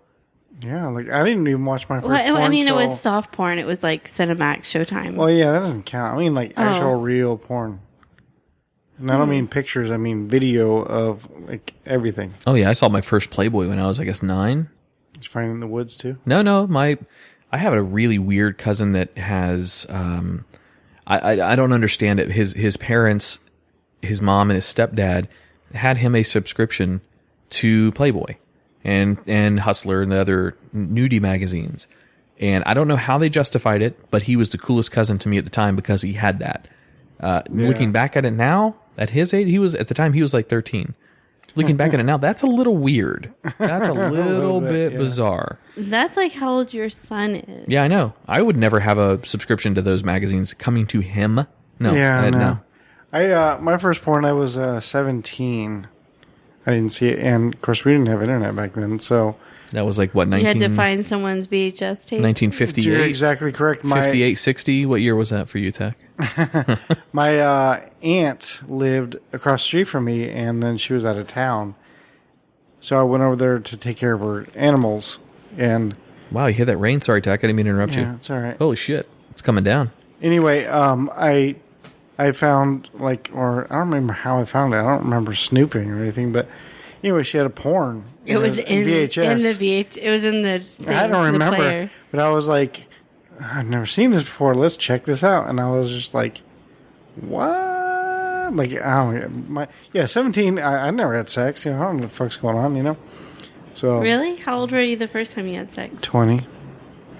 Yeah, like I didn't even watch my first Well, porn I mean, till- it was soft porn. It was like Cinemax, Showtime. Well, yeah, that doesn't count. I mean, like actual real porn. And I don't mean pictures. I mean video of like everything. Oh, yeah. I saw my first Playboy when I was, I guess, 9. Did you find it in the woods too? No. I have a really weird cousin that has. I don't understand it. His parents, his mom and his stepdad, had him a subscription to Playboy and Hustler and the other nudie magazines. And I don't know how they justified it, but he was the coolest cousin to me at the time because he had that. Looking back at it now, at his age, he was like 13. Looking back at it now, that's a little weird. That's a little bit bizarre. That's like how old your son is. Yeah, I know. I would never have a subscription to those magazines coming to him. No. Yeah, no. I my first porn I was 17. I didn't see it, and of course we didn't have internet back then, so That was like, what, You had to find someone's VHS tape. 1958? you're exactly correct. 58, 60? What year was that for you, Tach? My aunt lived across the street from me, and then she was out of town. So I went over there to take care of her animals. And Wow, you hear that rain? Sorry, Tach, I didn't mean to interrupt yeah, you. it's all right. Holy shit, it's coming down. Anyway, I found, like, or I don't remember how I found it. I don't remember snooping or anything, but anyway, she had a porn. It was in VHS. In the VH. It was in the. Thing, I don't the remember, player. but I was like, I've never seen this before. Let's check this out. And I was just like, what? Like, I don't, 17. I never had sex. You know, I don't know what the fuck's going on. You know, so Really? How old were you the first time you had sex? 20.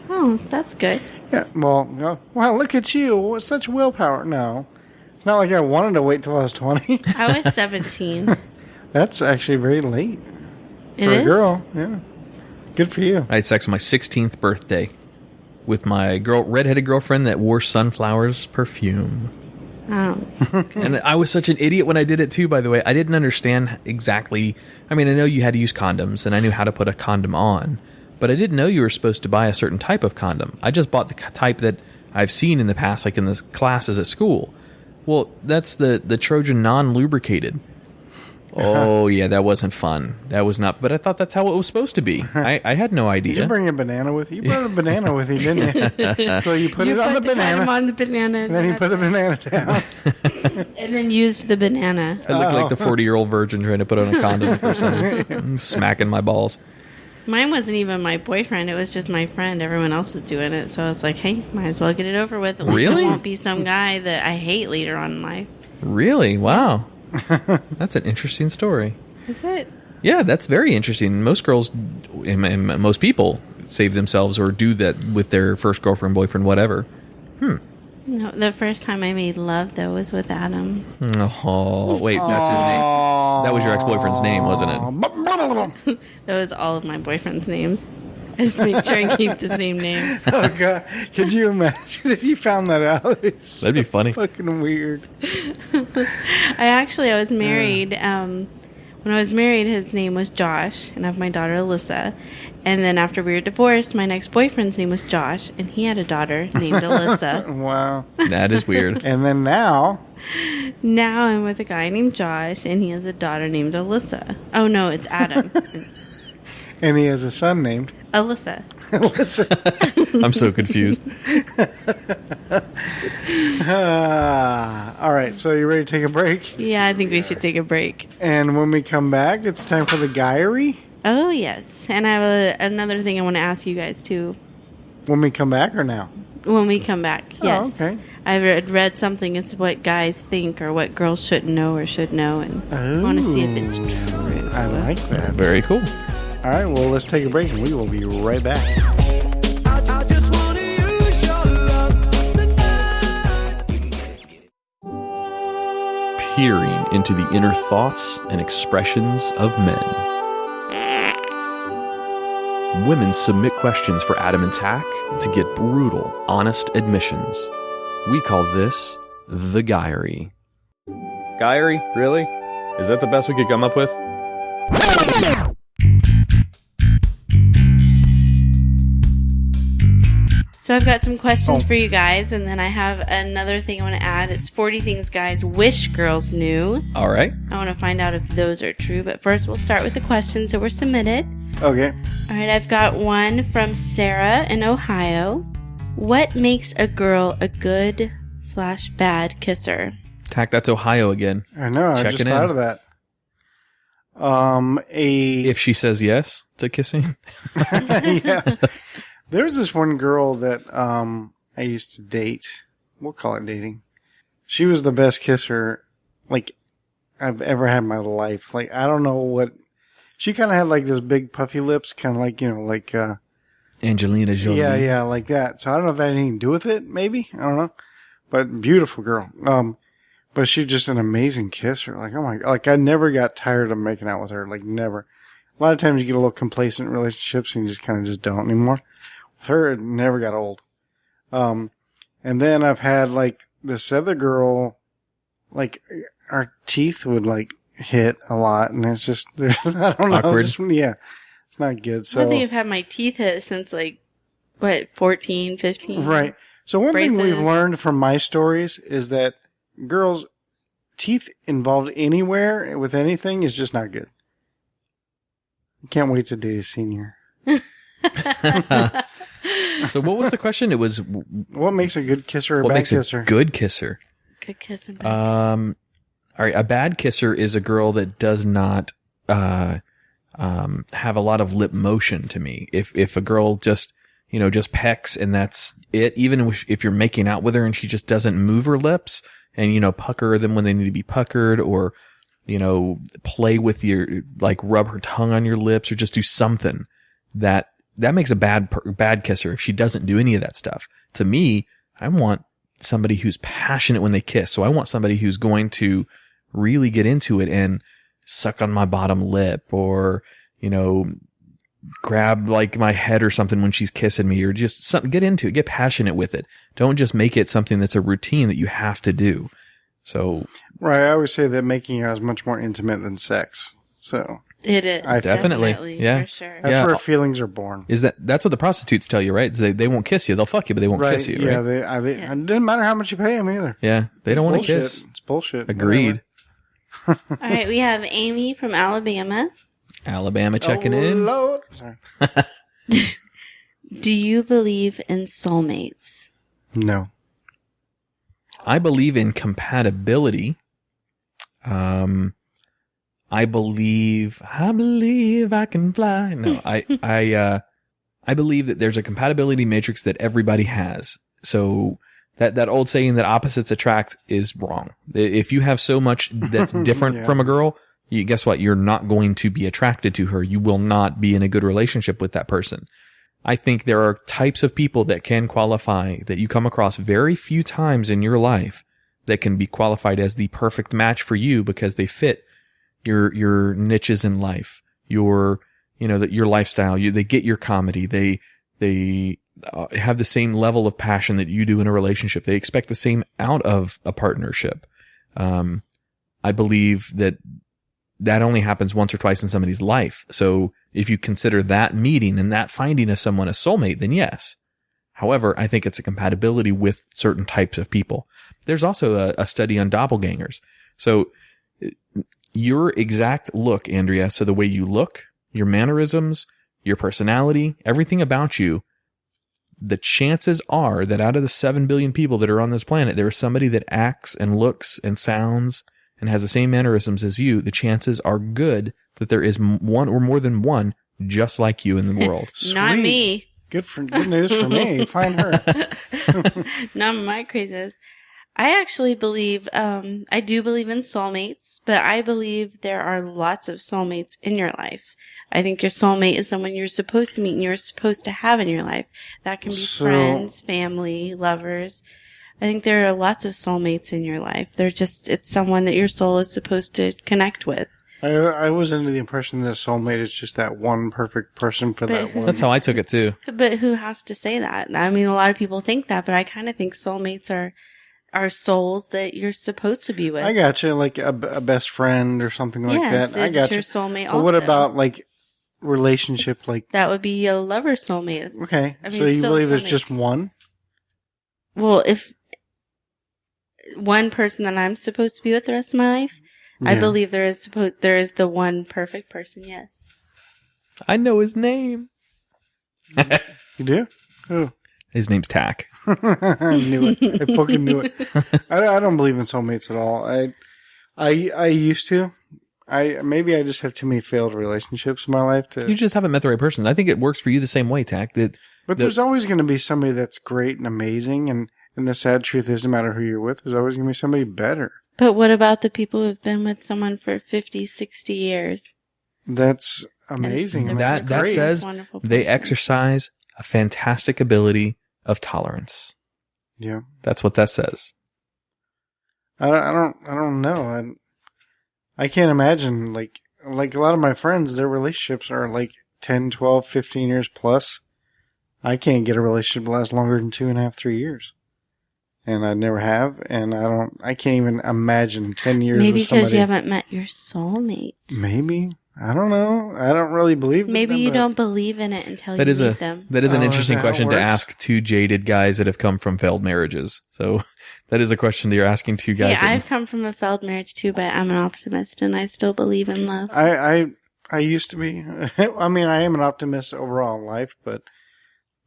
Oh, that's good. Yeah. Well, wow. Look at you. Such willpower. No, it's not like I wanted to wait till I was 20. I was 17. That's actually very late It for is? a girl. Yeah. Good for you. I had sex on my 16th birthday with my redheaded girlfriend that wore Sunflowers perfume. Oh. And I was such an idiot when I did it too, by the way. I didn't understand exactly. I mean, I know you had to use condoms, and I knew how to put a condom on, but I didn't know you were supposed to buy a certain type of condom. I just bought the type that I've seen in the past, like in the classes at school. Well, that's the Trojan non-lubricated. Oh, yeah, that wasn't fun. That was not, but I thought that's how it was supposed to be. I had no idea. Did you bring a banana with you? You brought a banana with you, didn't you? So you put it on the banana. Condom on the banana. And then you put the banana down. And then used the banana. I looked like the 40-year-old virgin trying to put on a condom for something. Smacking my balls. Mine wasn't even my boyfriend. It was just my friend. Everyone else was doing it. So I was like, hey, might as well get it over with. At least Really? it won't be some guy that I hate later on in life. Really? Wow. That's an interesting story. That's it. Yeah, that's very interesting. Most girls and most people save themselves or do that with their first girlfriend, boyfriend, whatever. No, the first time I made love, though, was with Adam. Oh, wait, that's his name. That was your ex-boyfriend's name, wasn't it? That was all of my boyfriend's names. I just make sure and keep the same name. Oh, God. Could you imagine if you found that out? It's That'd be funny. fucking weird. I was married. When I was married, his name was Josh, and I have my daughter Alyssa. And then after we were divorced, my next boyfriend's name was Josh, and he had a daughter named Alyssa. Wow. That is weird. And then now, Now I'm with a guy named Josh, and he has a daughter named Alyssa. Oh, no, it's Adam. And he has a son named Alyssa. I'm so confused. All right, so you ready to take a break? Yeah, I think we should take a break. And when we come back, it's time for the Guy-a-ry? Oh, yes. And I have another thing I want to ask you guys, too. When we come back or now? When we come back, yes. Oh, okay. I've read something. It's what guys think or what girls shouldn't know or should know. And I want to see if it's true. I like that. Very cool. All right, well, let's take a break, and we will be right back. I just wanna use your love tonight. Peering into the inner thoughts and expressions of men. Women submit questions for Adam and Tach to get brutal, honest admissions. We call this the Guy-a-ry. Guy-a-ry? Really? Is that the best we could come up with? So I've got some questions for you guys, and then I have another thing I want to add. It's 40 things guys wish girls knew. All right. I want to find out if those are true, but first we'll start with the questions that were submitted. Okay. All right, I've got one from Sarah in Ohio. What makes a girl a good/bad kisser? Tach, that's Ohio again. I know, I just thought of that. If she says yes to kissing. Yeah. There's this one girl that I used to date. We'll call it dating. She was the best kisser like I've ever had in my life. Like, I don't know what... She kind of had like this big puffy lips, kind of like, you know, like... Angelina Jolie. Yeah, like that. So I don't know if that had anything to do with it, maybe. I don't know. But beautiful girl. But she's just an amazing kisser. Like, oh my... Like, I never got tired of making out with her. Like, never. A lot of times you get a little complacent in relationships and you just kind of just don't anymore. With her, it never got old. And then I've had, like, this other girl, like, our teeth would, like, hit a lot, and it's just, I don't know. Awkward. Yeah, it's not good. So I think I've had my teeth hit since, like, 14, 15? Right. So one thing we've Braces. learned from my stories is that girls' teeth involved anywhere with anything is just not good. Can't wait to date a senior. So what was the question? It was What makes a good kisser or what bad makes kisser? a good kisser? Good kiss and bad. All right, a bad kisser is a girl that does not have a lot of lip motion to me. If a girl just pecks and that's it, even if you're making out with her and she just doesn't move her lips and pucker them when they need to be puckered, or play with your, like, rub her tongue on your lips or just do something that makes a bad kisser if she doesn't do any of that stuff. To me, I want somebody who's passionate when they kiss. So I want somebody who's going to really get into it and suck on my bottom lip, or, grab like my head or something when she's kissing me, or just something, get into it, get passionate with it. Don't just make it something that's a routine that you have to do. So. Right. I always say that making out is much more intimate than sex. So. It is. Definitely. Yeah. For sure. That's where feelings are born. That's what the prostitutes tell you, right? They won't kiss you. They'll fuck you, but they won't kiss you, right? Yeah, it didn't matter how much you pay them either. Yeah, they don't want to kiss. It's bullshit. Agreed. All right, we have Amy from Alabama. Alabama checking in. Lord. Sorry. Do you believe in soulmates? No. I believe in compatibility. I believe I can fly. No, I believe that there's a compatibility matrix that everybody has. So that old saying that opposites attract is wrong. If you have so much that's different from a girl, guess what? You're not going to be attracted to her. You will not be in a good relationship with that person. I think there are types of people that can qualify, that you come across very few times in your life, that can be qualified as the perfect match for you because they fit your niches in life, your lifestyle. They get your comedy. They have the same level of passion that you do in a relationship. They expect the same out of a partnership. I believe that only happens once or twice in somebody's life. So if you consider that meeting and that finding of someone a soulmate, then yes. However, I think it's a compatibility with certain types of people. there's also a study on doppelgangers. So your exact look, Andrea, so the way you look, your mannerisms, your personality, everything about you, the chances are that out of the 7 billion people that are on this planet, there is somebody that acts and looks and sounds and has the same mannerisms as you. The chances are good that there is one or more than one just like you in the world. Not Sweet. me. Good news for me. Find her. Not my craziness. I actually believe, I do believe in soulmates, but I believe there are lots of soulmates in your life. I think your soulmate is someone you're supposed to meet and you're supposed to have in your life. That can be friends, family, lovers. I think there are lots of soulmates in your life. It's someone that your soul is supposed to connect with. I was under the impression that a soulmate is just that one perfect person for that one. That's how I took it too. But who has to say that? I mean, a lot of people think that, but I kind of think soulmates are souls that you're supposed to be with. I got you, like a best friend or something like that. I got your you. Soulmate. But Also. what about like relationship? Like that would be a lover soulmate. okay, I mean, so you still believe there's soulmate. just one? Well, if one person that I'm supposed to be with the rest of my life, I Yeah. believe there is the one perfect person. Yes. I know his name. You do? Who? His name's Tach. I knew it. I fucking knew it. I don't believe in soulmates at all. I used to. Maybe I just have too many failed relationships in my life to. You just haven't met the right person. I think it works for you the same way, Tach. But there's always going to be somebody that's great and amazing, and the sad truth is, no matter who you're with, there's always going to be somebody better. But what about the people who've been with someone for 50, 60 years? That's amazing. And That's that great. says Wonderful they person. exercise a fantastic ability of tolerance. Yeah. That's what that says. I don't know. I can't imagine like a lot of my friends, their relationships are like 10, 12, 15 years plus. I can't get a relationship to last longer than 2.5, 3 years. And I never have, and I can't even imagine 10 years Maybe with somebody. because you haven't met your soulmate. Maybe. I don't know. I don't really believe Maybe in them, you but don't believe in it until That you is meet them. That is an Oh, is interesting that how it question to works? ask two jaded guys that have come from failed marriages. So that is a question that you're asking two guys. Yeah, I've come from a failed marriage too, but I'm an optimist and I still believe in love. I used to be. I mean, I am an optimist overall in life, but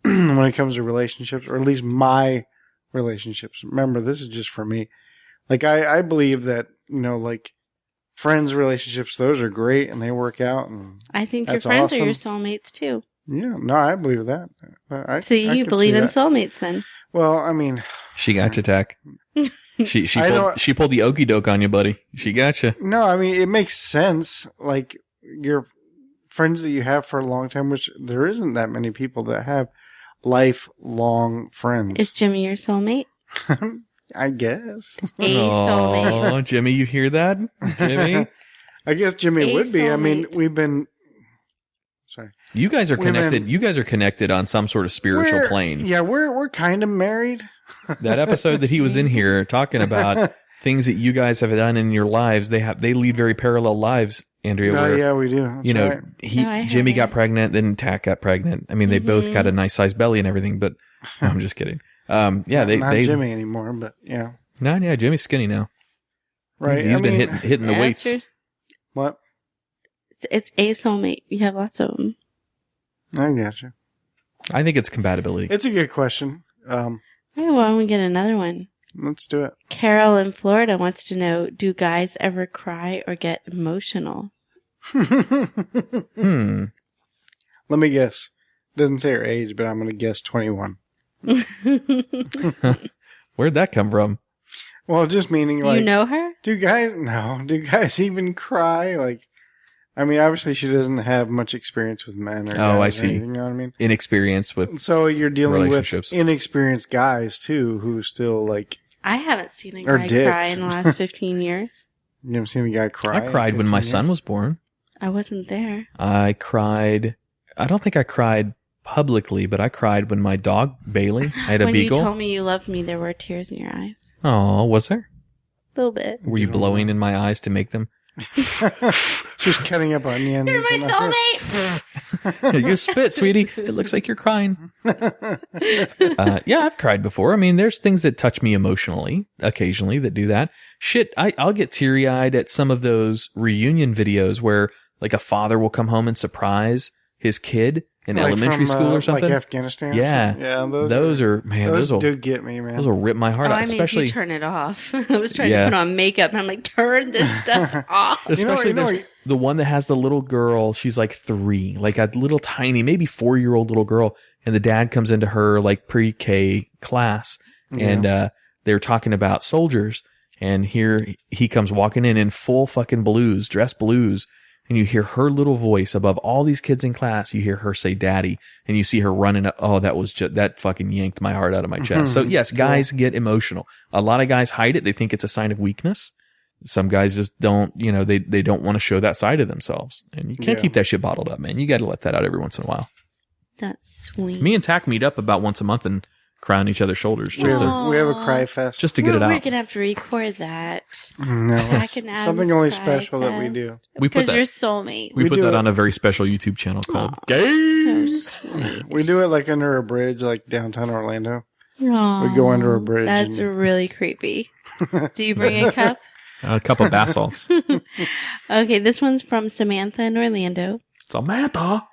when it comes to relationships, or at least my relationships, remember, this is just for me. Like, I believe that, like, friends' relationships, those are great and they work out. And I think your that's friends awesome. are your soulmates too. Yeah, no, I believe that. So you believe in soulmates then? Well, I mean, She got you, Tach. She I pulled the okey doke on you, buddy. She got you. no, I mean, it makes sense. Like, your friends that you have for a long time, which there isn't that many people that have lifelong friends. Is Jimmy your soulmate? I guess. A soulmate. Oh, Jimmy, you hear that? Jimmy? I guess Jimmy A would be. I mean, soulmate. we've been. Sorry. You guys are Women- connected. You guys are connected on some sort of spiritual We're- plane. Yeah, we're kind of married. That episode that he was in here talking about things that you guys have done in your lives, they lead very parallel lives, Andrea. Oh, where, yeah, we do. That's right. Oh, I heard Jimmy got it. pregnant, then Tach got pregnant. I mean, they both got a nice sized belly and everything, but no, I'm just kidding. Yeah, not they Jimmy anymore, but yeah. No, yeah, Jimmy's skinny now. Right. He's I been mean, hitting the Yeah, weights. true. What? It's a soulmate. You have lots of them. I gotcha. I think it's compatibility. It's a good question. Hey, why don't we get another one? Let's do it. Carol in Florida wants to know, do guys ever cry or get emotional? Let me guess. Doesn't say her age, but I'm going to guess 21. Where'd that come from? Well, just meaning like, You know her? do guys even cry? Like, I mean, obviously she doesn't have much experience with men or Oh, guys I or see. anything, you know what I mean? Inexperience with. So you're dealing with Relationships. inexperienced guys too, who still like, I haven't seen a Or guy dicks. cry in the last 15 years. you never seen a guy cry. I cried in when my 15 son years? was born. I wasn't there. I cried. I don't think I cried publicly, but I cried when my dog Bailey had a When beagle. you told me you loved me, there were tears in your eyes. Oh, was there? A little bit. Were you blowing in my eyes to make them She's cutting up onions. You're my soulmate. You spit, sweetie. It looks like you're crying. Yeah, I've cried before. I mean, there's things that touch me emotionally occasionally that do that. Shit, I'll get teary-eyed at some of those reunion videos where like a father will come home and surprise his kid in elementary school or something. Like Afghanistan? Yeah. Yeah, those do get me, man. Those will rip my heart out. I mean, Especially, you turn it off. I was trying to put on makeup, and I'm like, turn this stuff off. especially there's the one that has the little girl. She's like 3, like a little tiny, maybe 4-year-old little girl. And the dad comes into her like pre-K class and they're talking about soldiers. And here he comes walking in full fucking blues, dress blues. And you hear her little voice above all these kids in class. You hear her say daddy and you see her running up. Oh, that fucking yanked my heart out of my chest. So yes, guys get emotional. A lot of guys hide it. They think it's a sign of weakness. Some guys just don't, they don't want to show that side of themselves. And you can't keep that shit bottled up, man. You got to let that out every once in a while. That's sweet. Me and Tach meet up about once a month and cry on each other's shoulders we have a cry fest. Just to get it out. We're going to have to record that. No, it's something only special that we do. Because you're soulmate. We put that on a very special YouTube channel called Gay. So sweet. We do it like under a bridge, like downtown Orlando. Aww, we go under a bridge. That's really creepy. Do you bring a cup? A cup of bath salts. Okay, this one's from Samantha in Orlando. Samantha.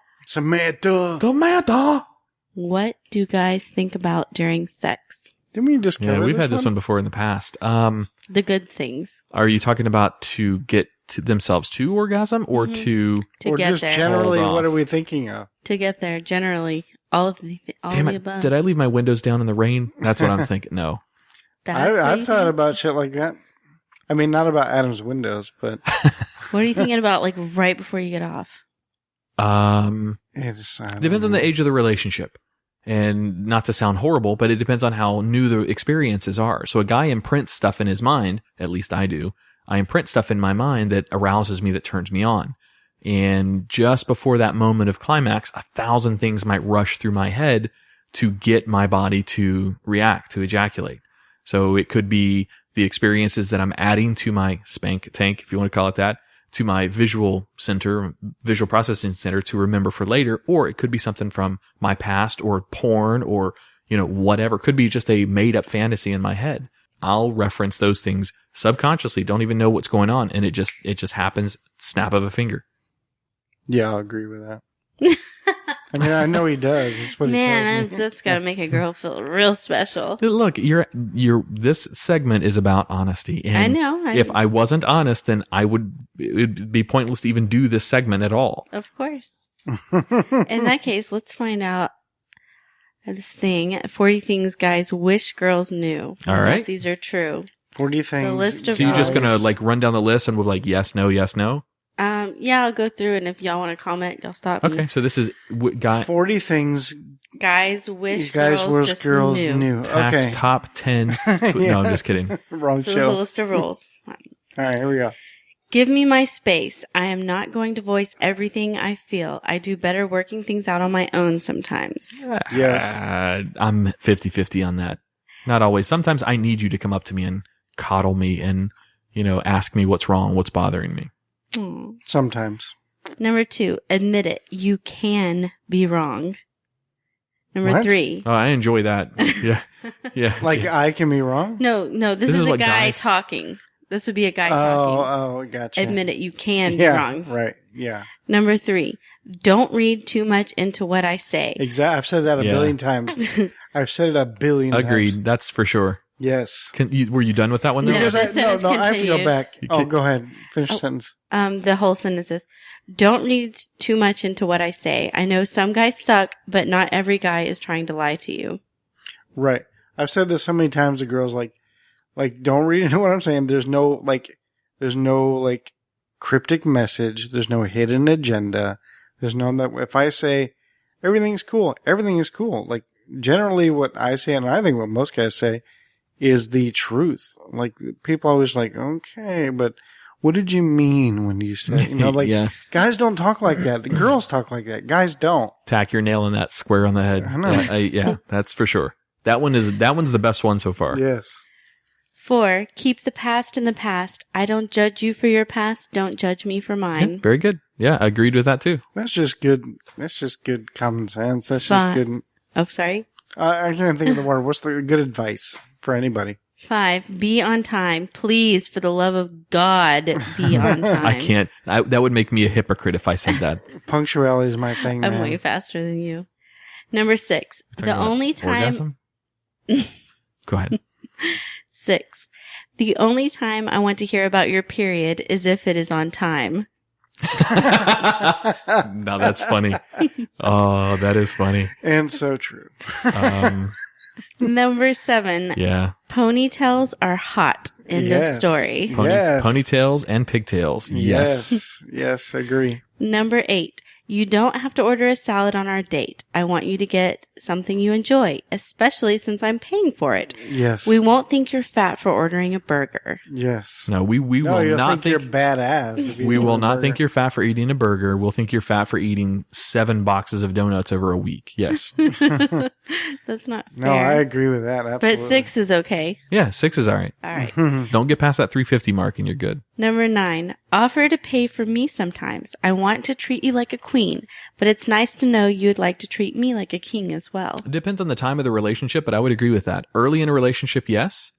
What do guys think about during sex? Didn't we just cover Yeah, we've this had this one before in the past. The good things. Are you talking about to get to themselves to orgasm or to or get just there. generally, Hold what off. are we thinking of? To get there, generally, all of the Damn it, above. did I leave my windows down in the rain? That's what I'm thinking. No. That's what I've you thought think? about shit like that. I mean, not about Adam's windows, but What are you thinking about, like, right before you get off? it's, Depends on the age of the relationship. And not to sound horrible, but it depends on how new the experiences are. So a guy imprints stuff in his mind, at least I do. I imprint stuff in my mind that arouses me, that turns me on. And just before that moment of climax, 1,000 things might rush through my head to get my body to react, to ejaculate. So it could be the experiences that I'm adding to my spank tank, if you want to call it that, to my visual processing center to remember for later, or it could be something from my past or porn or, whatever. Could be just a made up fantasy in my head. I'll reference those things subconsciously, don't even know what's going on. And it just happens, snap of a finger. Yeah, I'll agree with that. I mean, I know he does. That's what he tells Man, me. that's got to make a girl feel real special. Look, this segment is about honesty. And I know. if I wasn't honest, then it would be pointless to even do this segment at all. Of course. In that case, let's find out this thing. 40 things guys wish girls knew. All right. If these are true. 40 things. The list of So you're just guys- going to run down the list and we'll yes, no, yes, no? Yeah, I'll go through, and if y'all want to comment, y'all stop me. Okay, so this is guy 40 things Guys wish guys girls wish just girls knew. Tach's Okay. top 10. No, I'm just kidding. Wrong So there's a show. list of rules. All right, here we go. Give me my space. I am not going to voice everything I feel. I do better working things out on my own sometimes. Yes. I'm 50-50 on that. Not always. Sometimes I need you to come up to me and coddle me and, ask me what's wrong, what's bothering me. Sometimes. Number 2, admit it. You can be wrong. Number What? 3. Oh, I enjoy that. Yeah. Yeah. Like, yeah. I can be wrong? No, this is a what guy guys- talking. This would be a guy talking. Oh, gotcha. Admit it. You can be Yeah, wrong. right. Yeah. Number 3, don't read too much into what I say. Exactly. I've said that a Yeah. billion times. I've said it a billion times. Agreed. That's for sure. Yes. Were you done with that one though? No. Because the sentence I have to go continues. back. You Oh, can- go ahead. Finish the sentence. The whole sentence is, don't read too much into what I say. I know some guys suck, but not every guy is trying to lie to you. Right. I've said this so many times to girls, like, don't read into what I'm saying. There's no cryptic message. There's no hidden agenda. There's no, if I say everything's cool, everything is cool. Like, generally what I say, and I think what most guys say, is the truth. Like, people always like, okay, but what did you mean when you said, Yeah. guys don't talk like that. The girls talk like that. Guys don't. Tack, you're nailing that square on the head. I know. Yeah, that's for sure. That one's the best one so far. Yes. 4, keep the past in the past. I don't judge you for your past. Don't judge me for mine. Yeah, very good. Yeah, I agreed with that too. That's just good. That's just good common sense. That's just good. Oh, sorry. I can't think of the word. What's the good advice for anybody? 5, be on time. Please, for the love of God, be on time. I can't. That would make me a hypocrite if I said that. Punctuality is my thing, I'm man. way faster than you. Number 6, the only time... Orgasm? Go ahead. 6, the only time I want to hear about your period is if it is on time. Now that's funny. Oh, that is funny. And so true. Number 7, Yeah. ponytails are hot. End of story. Yes. Ponytails and pigtails. Yes. Yes, agree. Number 8, you don't have to order a salad on our date. I want you to get something you enjoy, especially since I'm paying for it. Yes. We won't think you're fat for ordering a burger. Yes. No, we will you'll not think you're badass. If you we eat will a not burger. think you're fat for eating a burger. We'll think you're fat for eating 7 boxes of donuts over a week. Yes. That's not fair. No, I agree with that. Absolutely. But 6 is okay. Yeah, 6 is all right. All right. Don't get past that 350 mark and you're good. Number 9, offer to pay for me sometimes. I want to treat you like a queen, but it's nice to know you would like to treat me like a king as well. It depends on the time of the relationship, but I would agree with that. Early in a relationship, yes.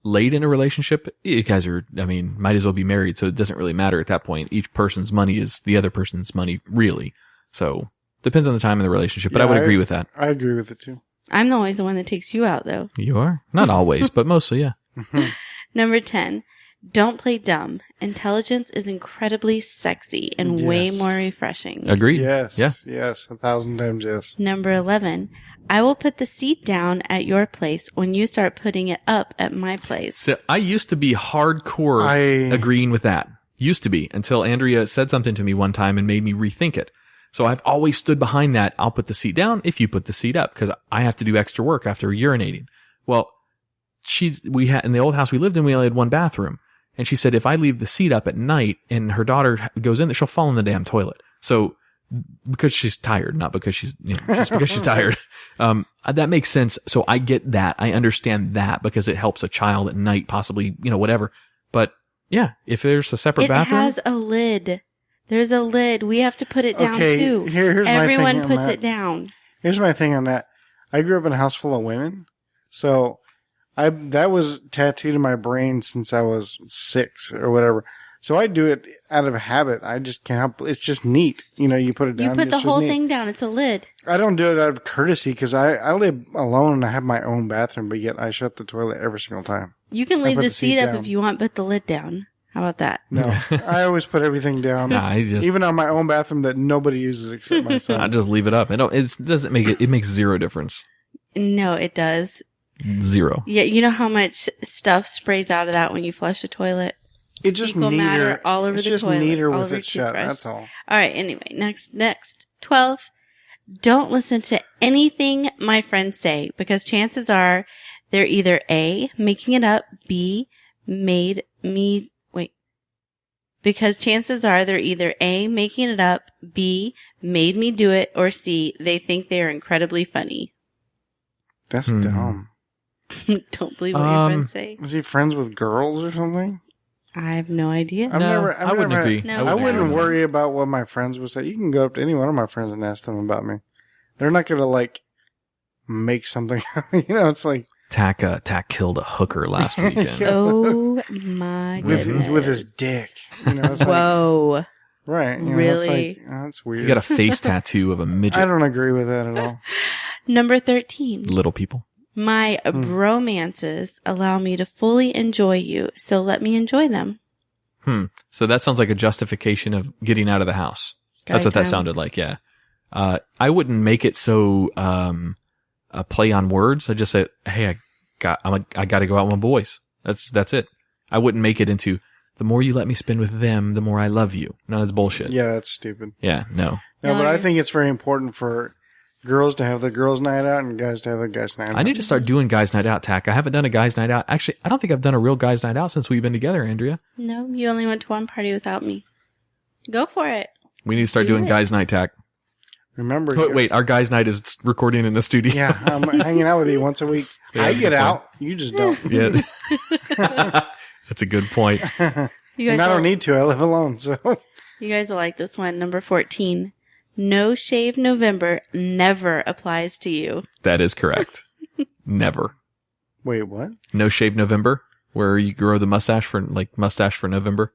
Late in a relationship, you guys are, might as well be married, so it doesn't really matter at that point. Each person's money is the other person's money, really. So, depends on the time of the relationship, but I would agree with that. I agree with it too. I'm always the one that takes you out, though. You are? Not always, but mostly, yeah. Number 10, don't play dumb. Intelligence is incredibly sexy and way Yes. more refreshing. Agreed. Yes. Yeah. Yes. 1,000 times yes. Number 11, I will put the seat down at your place when you start putting it up at my place. So I used to be hardcore agreeing with that. Used to be, until Andrea said something to me one time and made me rethink it. So I've always stood behind that. I'll put the seat down if you put the seat up, because I have to do extra work after urinating. Well, we had, in the old house we lived in, we only had one bathroom. And she said, if I leave the seat up at night and her daughter goes in there, she'll fall in the damn toilet. So, because she's tired, not because she's, just because she's tired. That makes sense. So I get that. I understand that because it helps a child at night, possibly, whatever. But yeah, if there's a separate bathroom. It has a lid. There's a lid. We have to put it down too. Here's my thing Everyone on puts that. it down. Here's my thing on that. I grew up in a house full of women. So that was tattooed in my brain since I was 6 or whatever. So I do it out of habit. I just can't help. It's just neat. You put it down. You put it's the just whole neat. thing down. It's a lid. I don't do it out of courtesy because I live alone and I have my own bathroom, but yet I shut the toilet every single time. You can I leave put the the seat seat up down. if you want, but the lid down. How about that? No, I always put everything down. Nah, Even on my own bathroom that nobody uses except I myself. just leave it up. It doesn't make it makes zero difference. No, it does. Zero. Yeah, you know how much stuff sprays out of that when you flush a toilet? It's just Fecal matter neater. all over it's the just toilet, neater all with over it your shut. toothbrush. That's all. All right, anyway, next. 12. Don't listen to anything my friends say because chances are they're either A, making it up, B, because chances are they're either A, making it up, B, made me do it, or C, they think they are incredibly funny. That's dumb. Don't believe what your friends say. Is he friends with girls or something? I have no idea. I wouldn't agree. No, I wouldn't no. worry about what my friends would say. You can go up to any one of my friends and ask them about me. They're not going to make something. It's like Tach killed a hooker last weekend. Oh my goodness. with his dick. It's Whoa. right. Really? It's that's weird. You got a face tattoo of a midget. I don't agree with that at all. Number 13. Little people. My bromances allow me to fully enjoy you, so let me enjoy them. So that sounds like a justification of getting out of the house. That's what that sounded like, yeah. I wouldn't make it so a play on words. I just say, hey, I got to go out with my boys. That's it. I wouldn't make it into the more you let me spend with them, the more I love you. None of the bullshit. Yeah, that's stupid. Yeah, no. No, but I think it's very important for girls to have their girls' night out and guys to have their guys' night out. I need to start doing guys' night out, Tach. I haven't done a guys' night out. Actually, I don't think I've done a real guys' night out since we've been together, Andrea. No, you only went to one party without me. Go for it. We need to start Do doing it. guys' night, Tach. Remember. Wait, our guys' night is recording in the studio. Yeah, I'm hanging out with you once a week. Yeah, I that's a get good out. You just don't. Yeah. That's a good point. You And guys I don't will, need to. I live alone. So you guys will like this one. Number 14. No shave November never applies to you. That is correct. Never. wait, what? No shave November, where you grow the mustache for November.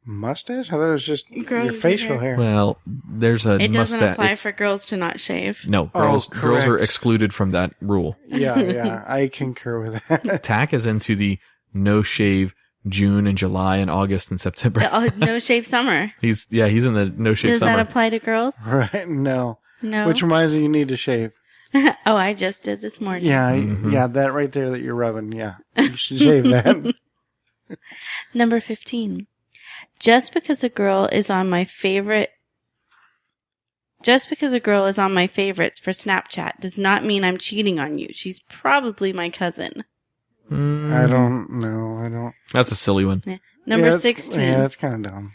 Mustache? I thought it was just Grow your your facial hair. hair. Well, there's a It doesn't mustache. apply for girls to not shave. No, girls are correct. excluded from that rule. Yeah, I concur with that. Tach is into the no shave June and July and August and September. No shave summer. He's in the no shave Does summer. that apply to girls? Right? No. No. Which reminds me, you need to shave. Oh, I just did this morning. Yeah, Mm-hmm. yeah, that right there that you're rubbing. Yeah, you should shave that. Number 15. Just because a girl is on my favorites for Snapchat does not mean I'm cheating on you. She's probably my cousin. I don't know. I don't. That's a silly one. Yeah. Number Yeah, that's- 16. Yeah, that's kind of dumb.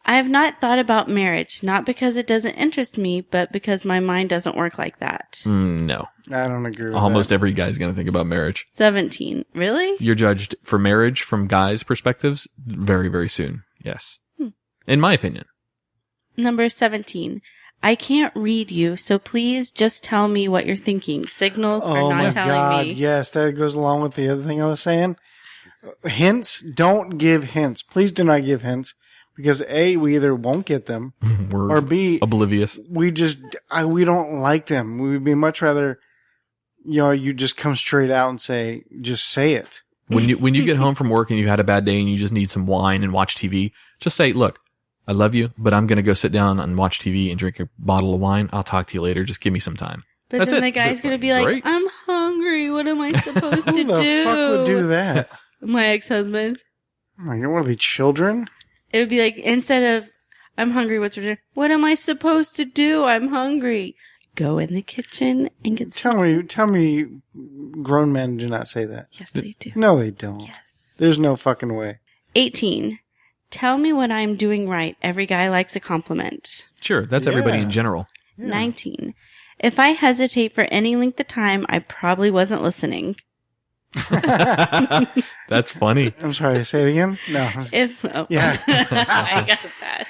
I have not thought about marriage, not because it doesn't interest me, but because my mind doesn't work like that. No. I don't agree with Almost that. every guy's going to think about marriage. 17. Really? You're judged for marriage from guys' perspectives very, very soon. Yes. In my opinion. Number 17. I can't read you, so please just tell me what you're thinking. Signals are Oh not my telling God! me. Yes, that goes along with the other thing I was saying. Hints. Don't give hints. Please do not give hints because A, we either won't get them, We're or B, oblivious. we don't like them. We would be much rather, you just come straight out and say it. When you get home from work and you've had a bad day and you just need some wine and watch TV, just say, look, I love you, but I'm going to go sit down and watch TV and drink a bottle of wine. I'll talk to you later. Just give me some time. But That's then it. the guy's going to be like, Great. I'm hungry. What am I supposed to Who the do? fuck would do that? My ex-husband. Oh, you don't want to be children? It would be like, instead of, I'm hungry, what's for dinner? What am I supposed to do? I'm hungry. Go in the kitchen and get Tell me, grown men do not say that. Yes, they do. No, they don't. Yes. There's no fucking way. 18. Tell me what I'm doing right. Every guy likes a compliment. Sure, that's everybody Yeah. in general. 19. If I hesitate for any length of time, I probably wasn't listening. That's funny. I'm sorry, say it again? No. Yeah. I got that.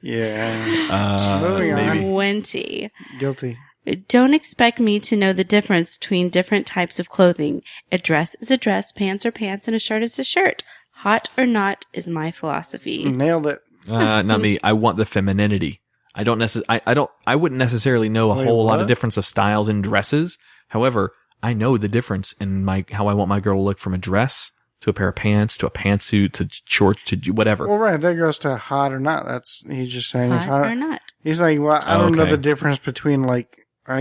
Yeah. Yeah. Moving on. Maybe. 20. Guilty. Don't expect me to know the difference between different types of clothing. A dress is a dress, pants are pants, and a shirt is a shirt. Hot or not is my philosophy. Nailed it. Not me. I want the femininity. I wouldn't necessarily know a Wait, whole lot what? of difference of styles in dresses. However, I know the difference in how I want my girl to look from a dress to a pair of pants to a pantsuit to shorts to whatever. Well, right. That goes to hot or not. He's just saying it's Hot hot or not. He's like, well, I don't know Okay. the difference between I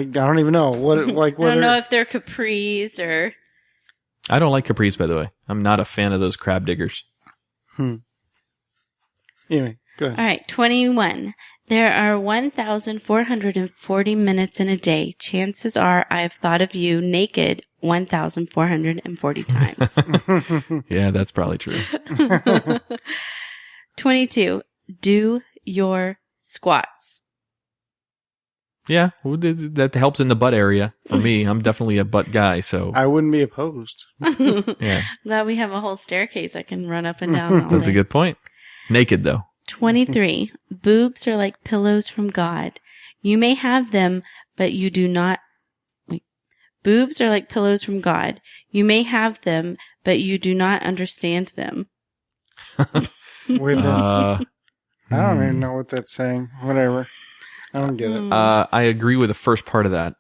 don't even know what I don't know if they're capris or... I don't like capris, by the way. I'm not a fan of those crab diggers. Anyway, go ahead. All right, 21. There are 1,440 minutes in a day. Chances are I have thought of you naked 1,440 times. Yeah, that's probably true. 22. Do your squats. Yeah, well, that helps in the butt area. For me, I'm definitely a butt guy, so I wouldn't be opposed. yeah, Glad we have a whole staircase I can run up and down all that's a day. good point. Naked, though. 23. Boobs are like pillows from God. You may have them, but you do not. Wait. Boobs are like pillows from God. You may have them, but you do not understand them. Wait, that's, I don't hmm. even know what that's saying. Whatever. I don't get it. I agree with the first part of that.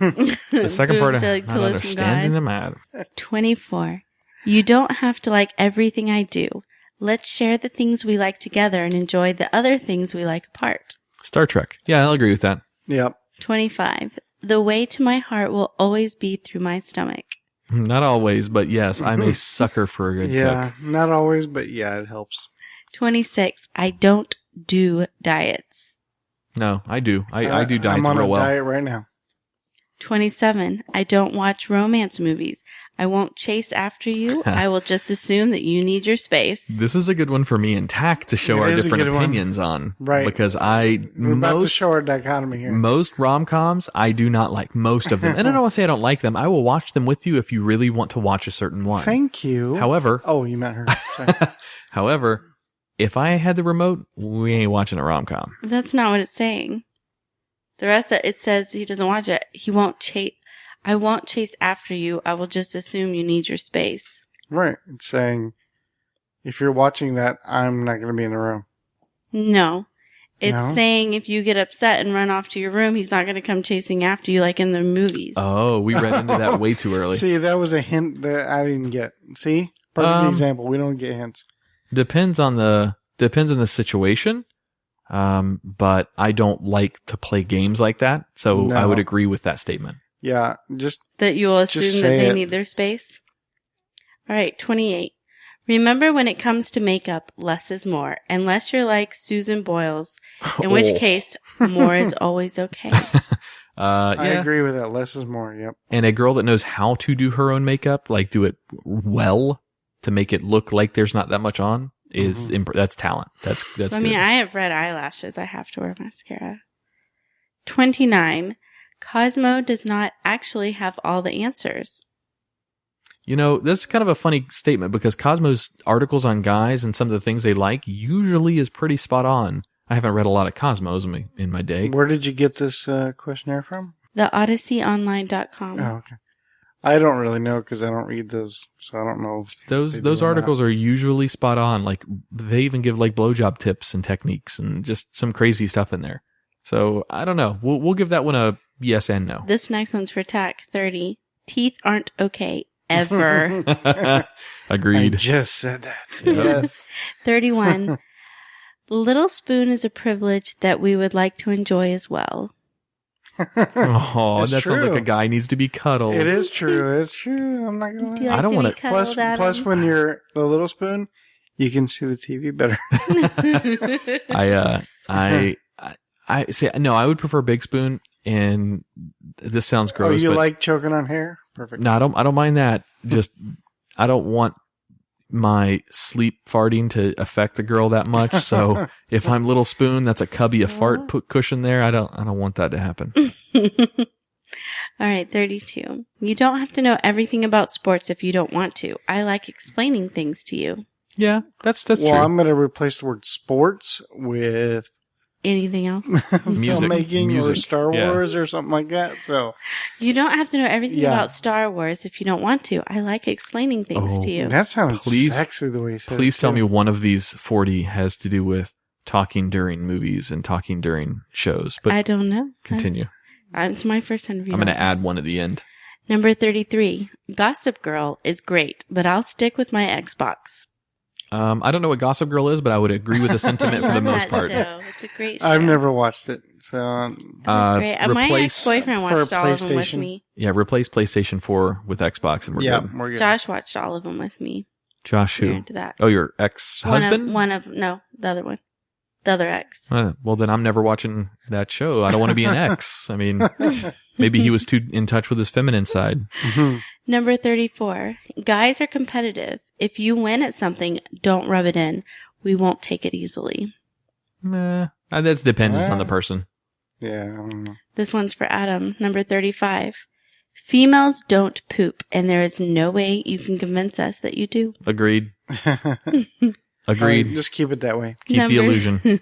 The second part, Boobs are I'm like not pillows from understanding God. the matter. 24. You don't have to like everything I do. Let's share the things we like together and enjoy the other things we like apart. Star Trek. Yeah, I'll agree with that. Yep. 25. The way to my heart will always be through my stomach. Not always, but yes, I'm a sucker for a good Yeah. cook. Not always, but yeah, it helps. 26. I don't do diets. No, I do. I do diets I'm on real a well. diet right now. 27. I don't watch romance movies. I won't chase after you. I will just assume that you need your space. This is a good one for me and Tach to show our different opinions on. Right. Because We're about to show our dichotomy here. most rom-coms, I do not like most of them. And I don't want to say I don't like them. I will watch them with you if you really want to watch a certain one. Thank you. However. Oh, you meant her. Sorry. However, if I had the remote, we ain't watching a rom-com. That's not what it's saying. The rest of it says he doesn't watch it. He won't chase. I won't chase after you. I will just assume you need your space. Right. It's saying, if you're watching that, I'm not going to be in the room. No. It's No? saying if you get upset and run off to your room, he's not going to come chasing after you like in the movies. Oh, we read into that way too early. See, that was a hint that I didn't get. See? Perfect example. We don't get hints. Depends on the situation. But I don't like to play games like that. So No. I would agree with that statement. Yeah, just That you will Just assume that say they it. need their space. All right, 28. Remember, when it comes to makeup, less is more. Unless you're like Susan Boyles, in which Oh. case, more is always okay. I Yeah. agree with that. Less is more. Yep. And a girl that knows how to do her own makeup, like do it well to make it look like there's not that much on, is that's talent. That's I good. mean, I have red eyelashes. I have to wear mascara. 29. Cosmo does not actually have all the answers. You know, this is kind of a funny statement because Cosmo's articles on guys and some of the things they like usually is pretty spot on. I haven't read a lot of Cosmos in my day. Where did you get this questionnaire from? The OdysseyOnline.com. Oh, okay. I don't really know because I don't read those, so I don't know. if they do Those or not. articles are usually spot on. Like they even give like blowjob tips and techniques and just some crazy stuff in there. So I don't know. We'll give that one a yes and no. This next one's for Tach. 30. Teeth aren't okay. Ever. Agreed. I just said that. Yes. 31. Little spoon is a privilege that we would like to enjoy as well. Oh, It's that sounds true. like a guy needs to be cuddled. It is true. It's true. I'm not going Do to you lie. like I don't to wanna- be cuddled, Plus, Adam? when you're the little spoon, you can see the TV better. I say no. I would prefer big spoon, and this sounds Oh, gross. you but like choking on hair? Perfect. no, I don't mind that. Just I don't want my sleep farting to affect a girl that much. So if I'm little spoon, that's a cubby a fart put cushion there. I don't want that to happen. All right, 32. You don't have to know everything about sports if you don't want to. I like explaining things to you. Yeah, that's Well, true. I'm going to replace the word sports with Anything else? Music. filmmaking or Music. Star Yeah. Wars or something like that. So You don't have to know everything Yeah. about Star Wars if you don't want to. I like explaining things Oh, to you. that sounds Please- sexy the way you said Please it, tell me too. one of these 40 has to do with talking during movies and talking during shows. But I don't know. continue. It's my first time. I'm going to add one at the end. Number 33. Gossip Girl is great, but I'll stick with my Xbox. I don't know what Gossip Girl is, but I would agree with the sentiment for the Love most that part. show. It's a great show. I've never watched it. So That's great. My replace- ex-boyfriend for watched all of them with PlayStation. me. Yeah, replace PlayStation 4 with Xbox and we're yeah, good. we're good. Josh watched all of them with me. Josh You're who? into that. Oh, your ex-husband? No, the other one. The other ex. Well, then I'm never watching that show. I don't want to be an ex. I mean, maybe he was too in touch with his feminine side. Mhm. Number 34. Guys are competitive. If you win at something, don't rub it in. We won't take it easily. That's depends on the person. Yeah, I don't know. This one's for Adam. Number 35. Females don't poop, and there is no way you can convince us that you do. Agreed. All Agreed. right, just keep it that way. Keep the illusion.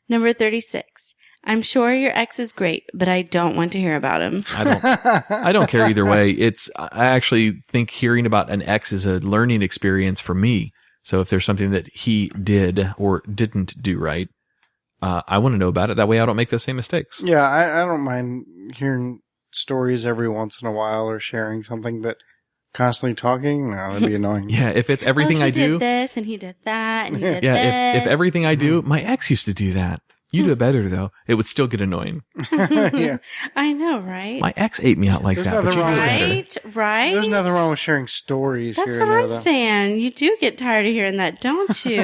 Number 36. I'm sure your ex is great, but I don't want to hear about him. I don't care either way. I actually think hearing about an ex is a learning experience for me. So if there's something that he did or didn't do right, I want to know about it. That way I don't make those same mistakes. Yeah, I don't mind hearing stories every once in a while or sharing something, but constantly talking, no, that'd be annoying. Yeah, if it's everything he I do. did this, and he did that, and he did Yeah, this. if everything I do, my ex used to do that. You do it better though. It would still get annoying. Yeah. I know, right? My ex ate me out like There's that. But nothing you do wrong it with better. Right, right. There's nothing wrong with sharing stories That's here what and I'm there, though. saying. You do get tired of hearing that, don't you?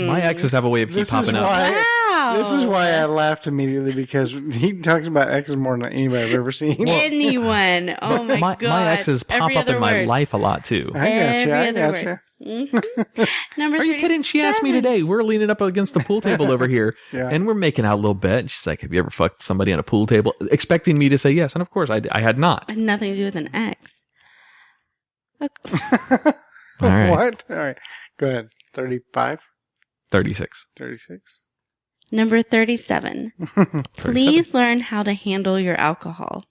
My exes have a way of keep This is popping up. why Wow. This is why I laughed immediately, because he talks about exes more than anybody I've ever seen. Anyone. Oh my God. My exes pop Every up in other my word. life a lot too. I gotcha. Word. Mhm. Number Are you kidding? She asked me 37. today. We're leaning up against the pool table over here, Yeah. and we're making out a little bit. And she's like, "Have you ever fucked somebody on a pool table?" Expecting me to say yes, and of course I had not. Had nothing to do with an ex. All right. What? All right. Go ahead. 35? 36. 36? Number 37. 37. Please learn how to handle your alcohol.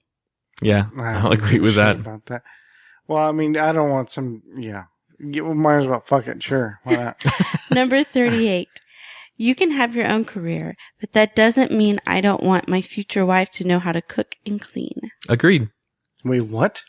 Yeah, I'll agree with that. About that. Well, I mean, I don't want some. Yeah, might as well fuck it. Sure, why not? Number 38. You can have your own career, but that doesn't mean I don't want my future wife to know how to cook and clean. Agreed. Wait, what?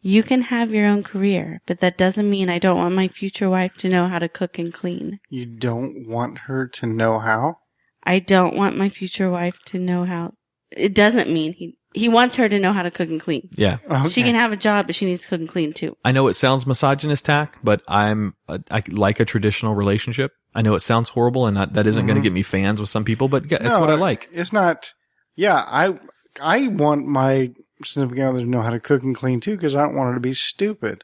You can have your own career, but that doesn't mean I don't want my future wife to know how to cook and clean. You don't want her to know how? I don't want my future wife to know how. It doesn't mean he wants her to know how to cook and clean. Yeah. Okay. She can have a job, but she needs to cook and clean too. I know it sounds misogynist, Tach, but I like a traditional relationship. I know it sounds horrible, and that isn't going to get me fans with some people, but it's what I like. It's not. Yeah, I want my significant other to know how to cook and clean too, because I don't want her to be stupid.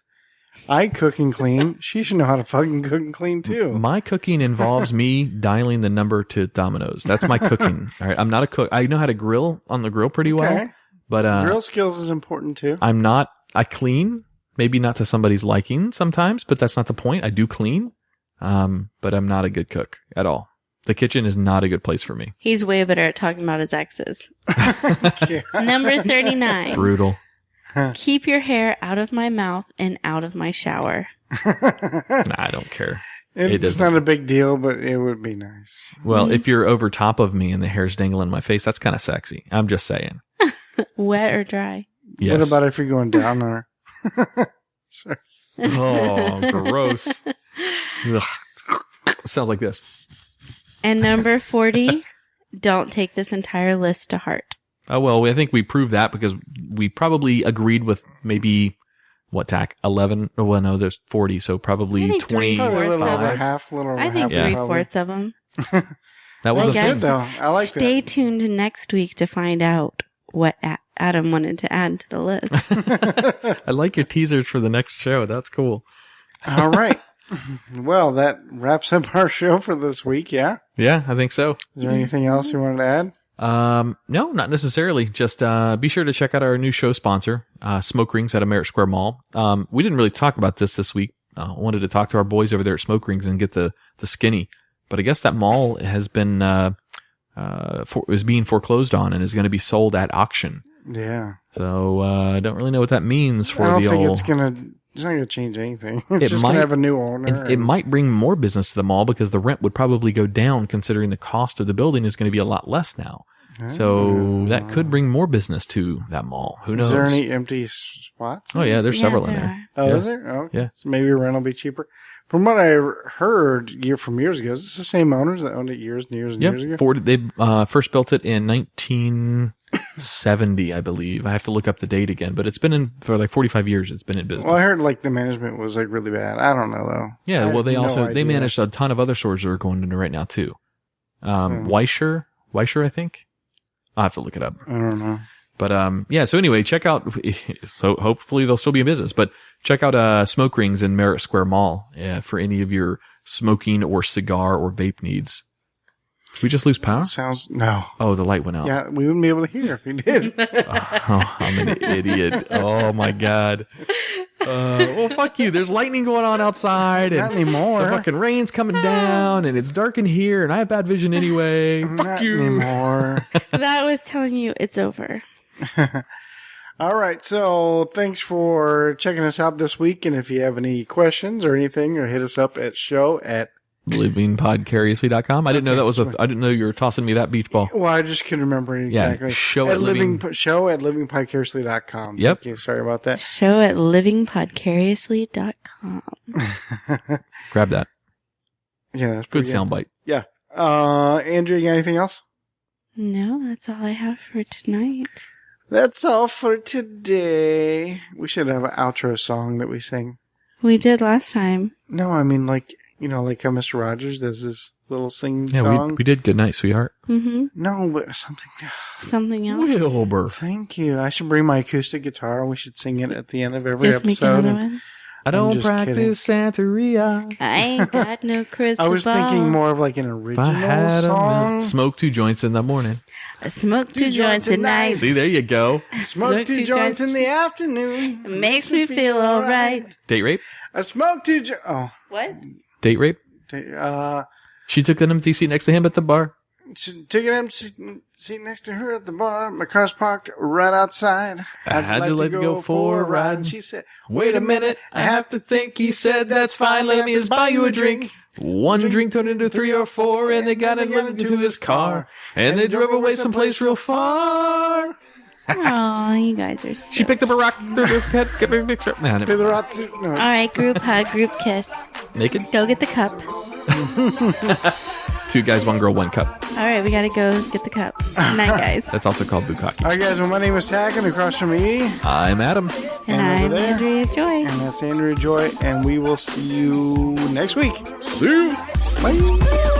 I cook and clean. She should know how to fucking cook and clean too. My cooking involves me dialing the number to Domino's. That's my cooking. All right, I'm not a cook. I know how to grill on the grill pretty well, Okay. but Grill skills is important too. I'm not. I clean, maybe not to somebody's liking sometimes, but that's not the point. I do clean, but I'm not a good cook at all. The kitchen is not a good place for me. He's way better at talking about his exes. Yeah. Number 39. Brutal. Keep your hair out of my mouth and out of my shower. Nah, I don't care. It's doesn't- not a big deal, but it would be nice. Well, if you're over top of me and the hair's dangling in my face, that's kind of sexy. I'm just saying. Wet or dry? Yes. What about if you're going down on her? Sorry. Oh, gross. Ugh. Sounds like this. And number 40. Don't take this entire list to heart. Oh, well, I think we proved that because we probably agreed with maybe, what, Tach? 11? Oh, well, no, there's 40, so I probably think 20. Probably a little over 3/4 half, a little over I think half. 3/4 of them. That was That's a good guess- though. I like Stay tuned next week to find out what Adam wanted to add to the list. that. I like your teasers for the next show. That's cool. All right. Well, that wraps up our show for this week. Yeah. Yeah, I think so. Is there anything else you wanted to add? No, not necessarily. Just be sure to check out our new show sponsor, Smoke Rings at a Merritt Square Mall. We didn't really talk about this week. I wanted to talk to our boys over there at Smoke Rings and get the skinny. But I guess that mall has been is being foreclosed on and is going to be sold at auction. Yeah. So I don't really know what that means for I don't the think old. it's not gonna change anything. It's It just might- gonna have a new owner. And it might bring more business to the mall because the rent would probably go down considering the cost of the building is going to be a lot less now. So that could bring more business to that mall. Who knows? Is there any empty spots? Oh yeah, there's Yeah, several in there there. Oh, Yeah. is there? Oh, Yeah. So maybe rent will be cheaper. From what I heard from years ago, is this the same owners that owned it years and years and years ago? Yep. They first built it in 1970, I believe. I have to look up the date again, but it's been in for like 45 years. It's been in business. Well, I heard like the management was like really bad. I don't know though. Yeah, I well, have they no also they idea. manage a ton of other stores that are going into right now too. Weischer, I think. I'll have to look it up. I don't know. But yeah. So anyway, check out. So hopefully they'll still be in business. But check out Smoke Rings in Merritt Square Mall for any of your smoking or cigar or vape needs. Did we just lose power? No. Oh, the light went out. Yeah, we wouldn't be able to hear if we did. Oh, I'm an idiot. Oh my god. Well, fuck you. There's lightning going on outside, Not and anymore. the fucking rain's coming down, and it's dark in here, and I have bad vision anyway. Fuck Not you. anymore. That was telling you it's over. All right, so thanks for checking us out this week. And if you have any questions or anything, or hit us up at livingpodcariously.com. I didn't know that was I didn't know you were tossing me that beach ball. Well, I just couldn't remember it Yeah, exactly. show at living- show at livingpodcariously.com. Yep. Thank you. Sorry about that. Show at livingpodcariously.com. Grab that. Yeah, that's Good pretty soundbite. Yeah. Andrea, you got anything else? No, that's all I have for tonight. That's all for today. We should have an outro song that we sing. We did last time. No, I mean like how Mr. Rogers does his little singing Yeah, song. we did Good Night, Sweetheart. No, but Something else. Wilbur. Thank you. I should bring my acoustic guitar and we should sing it at the end of every Just make episode. another one. I don't just practice Santeria. I ain't got no crystal I was thinking ball. more of like an If I original had song. smoke 2 joints in the morning. I smoke 2 joints at night. See, there you go. Smoke 2 joints in the afternoon. It makes me feel alright. Date rape? I smoke 2 joints. Oh. What? Date rape? She took an empty seat next to him at the bar. Took an empty seat next to her at the bar. My car's parked right outside. How'd you like to go for a ride? And she said, Wait a minute, I have to think. He said, that's fine, let me just buy you a drink. One drink turned into 3 or 4, and they got into his car. And they drove away someplace real far. Oh, you guys are so... She picked up a rock. Get me a picture. Man, All right, group hug, group kiss. naked? Go get the cup. 2 guys, 1 girl, 1 cup. All right, we got to go get the cup. Good night, guys. That's also called bukkake. All right, guys. Well, my name is Tach, and across from me, I'm Adam. And over I'm there. Andrea Joy. and that's Andrea Joy, and we will see you next week. See you. Bye.